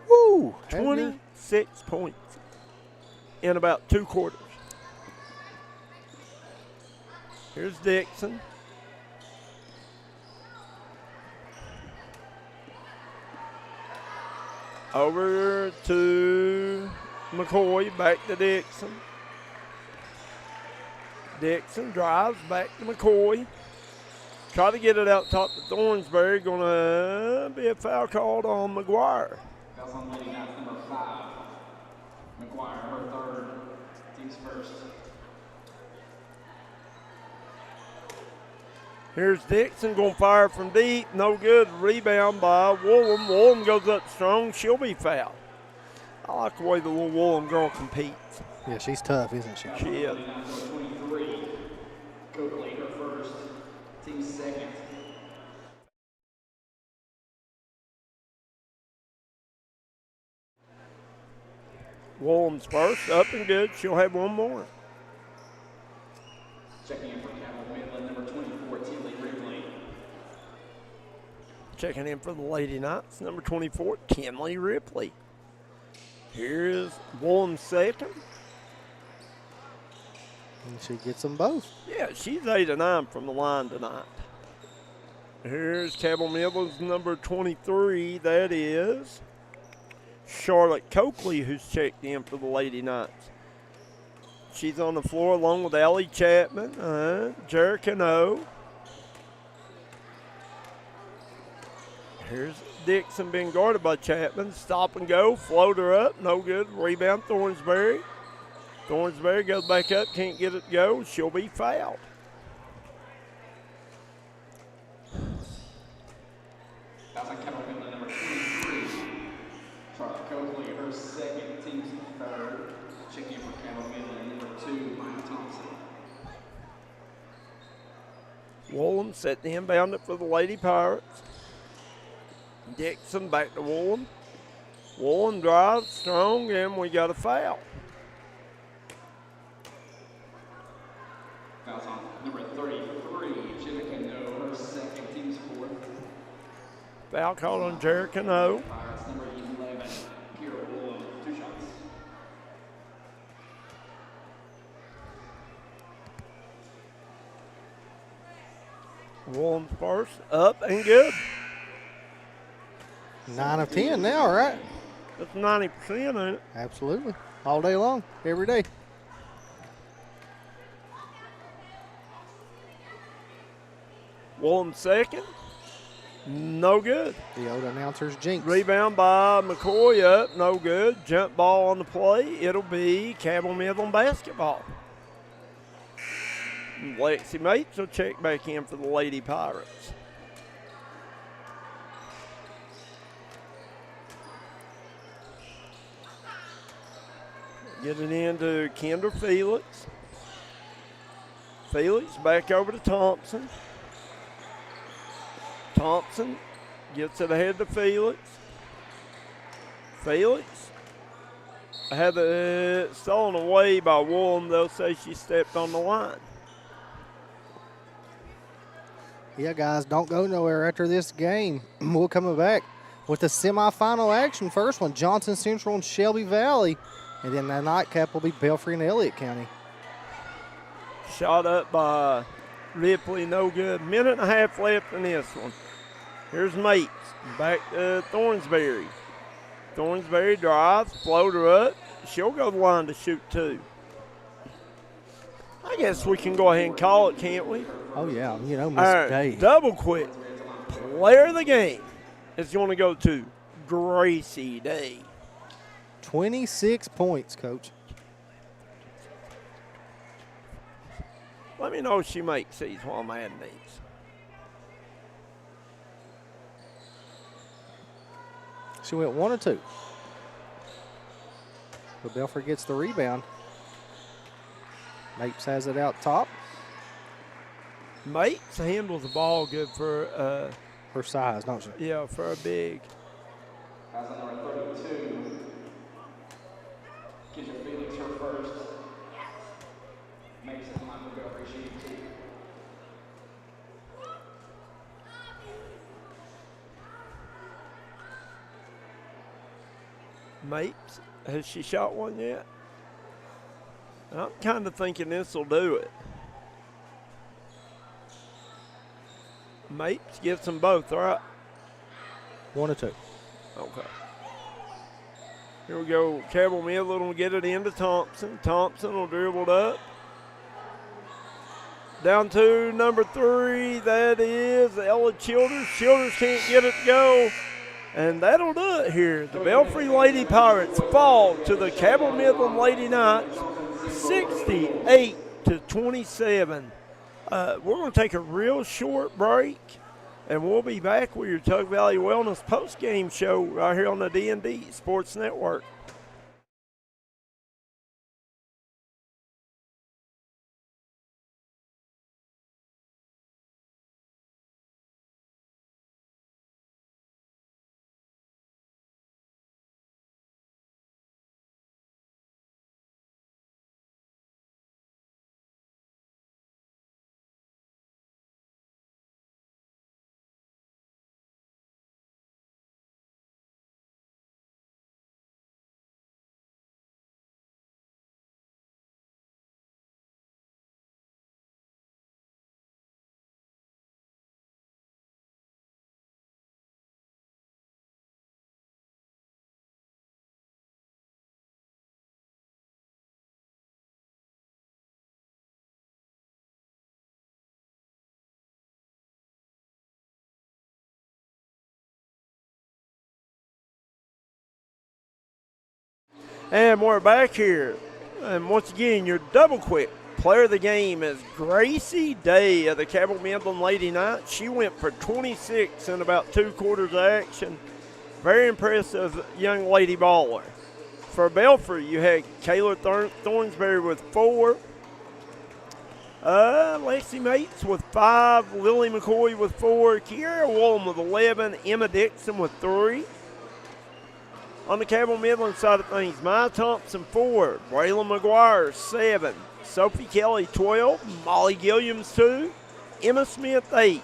Woo! 26 points in about 2 quarters. Here's Dixon. Over to McCoy, back to Dixon. Dixon drives back to McCoy. Try to get it out top to Thornsberry. Going to be a foul called on McGuire. Foul's on Lady Knights number 5. McGuire, her third, team's first. Here's Dixon going to fire from deep. No good. Rebound by Woolham. Woolham goes up strong. She'll be fouled. I like the way the little Woolham girl competes. Yeah, she's tough, isn't she? She is. 23. Coakley, her first, team's second. Woolham's first. Up and good. She'll have one more. Checking in for Cabell, Midland, number 24, Tinley Ripley. Checking in for the Lady Knights, number 24, Tinley Ripley. Here's Woolham's second. And she gets them both. Yeah, she's 8 of 9 from the line tonight. Here's Cabell Midland's number 23. That is Charlotte Coakley, who's checked in for the Lady Knights. She's on the floor along with Allie Chapman, Jericho. Here's Dixon being guarded by Chapman. Stop and go, floater up, no good. Rebound, Thornsberry. Thornsberry goes back up, can't get it to go. She'll be fouled. Foul's on Cabell, Midland, number 23. Charlotte Coakley, her second, team's third. Checking in for Cabell, Midland, number 2, Maya Thompson. Woolham set the inbound up for the Lady Pirates. Dixon back to Woolham. Woolham drives strong, and we got a foul. Foul's on number 33, Jenica No, her second, team's fourth. Foul called on Jericho. No. Pirates, number 11, Kira Woolham, 2 shots. Woolham's first, up and good. 9 of 10 now, right? That's 90%, ain't it? Absolutely. All day long, every day. Woolham second, no good. The old announcer's jinx. Rebound by McCoy up, no good. Jump ball on the play. It'll be Cabell Midland basketball. Lexi Mates will check back in for the Lady Pirates. Get it into Kendra Felix. Felix back over to Thompson. Thompson gets it ahead to Felix. Felix had it stolen away by Woolham. They'll say she stepped on the line. Yeah, guys, don't go nowhere after this game. We're coming back with the semifinal action. First one, Johnson Central and Shelby Valley. And then the nightcap will be Belfry and Elliott County. Shot up by Ripley, no good. Minute and a half left in this one. Here's Mates, back to Thornsberry. Thornsbury drives, float her up. She'll go to the line to shoot 2. I guess we can go ahead and call it, can't we? Oh, yeah. You know, All Miss right, Day. double quick. Player of the game is going to go to Gracie Day. 26 points, Coach. Let me know if she makes these while I'm adding these. She went 1 or 2. But Belfry gets the rebound. Mapes has it out top. Mapes handles the ball good for her size, don't she? Yeah, for a big. As number 32, Kendra Felix her first. Makes it line for Belfry shooting 2. Mapes, has she shot one yet? I'm kind of thinking this will do it. Mapes gets them both, all right? 1 or 2. Okay. Here we go. Cabell Midland will get it into Thompson. Thompson will dribble it up. Down to number 3. That is Ella Childers. Childers can't get it to go. And that'll do it here. The Belfry Lady Pirates fall to the Cabell Midland Lady Knights 68-27. We're going to take a real short break, and we'll be back with your Tug Valley Wellness post-game show right here on the D&D Sports Network. And we're back here. And once again, your double quick player of the game is Gracie Day of the Cabell Midland Lady Knights. She went for 26 in about 2 quarters of action. Very impressive young lady baller. For Belfry, you had Kayla Thornsbury with 4. Lexi Mates with 5. Lily McCoy with 4. Kiara Woolham with 11. Emma Dixon with 3. On the Cabell Midland side of things, Maya Thompson 4, Braylon McGuire 7, Sophie Kelly 12, Molly Gilliams 2, Emma Smith 8,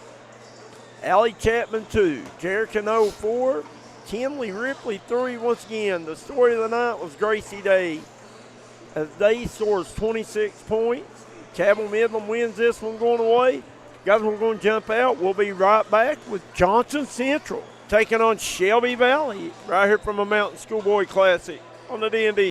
Allie Chapman 2, Jerica No 4, Kinley Ripley 3. Once again, the story of the night was Gracie Day, as Day scores 26 points. Cabell Midland wins this one going away. Guys, we're going to jump out. We'll be right back with Johnson Central taking on Shelby Valley right here from a Mountain Schoolboy Classic on the D&D.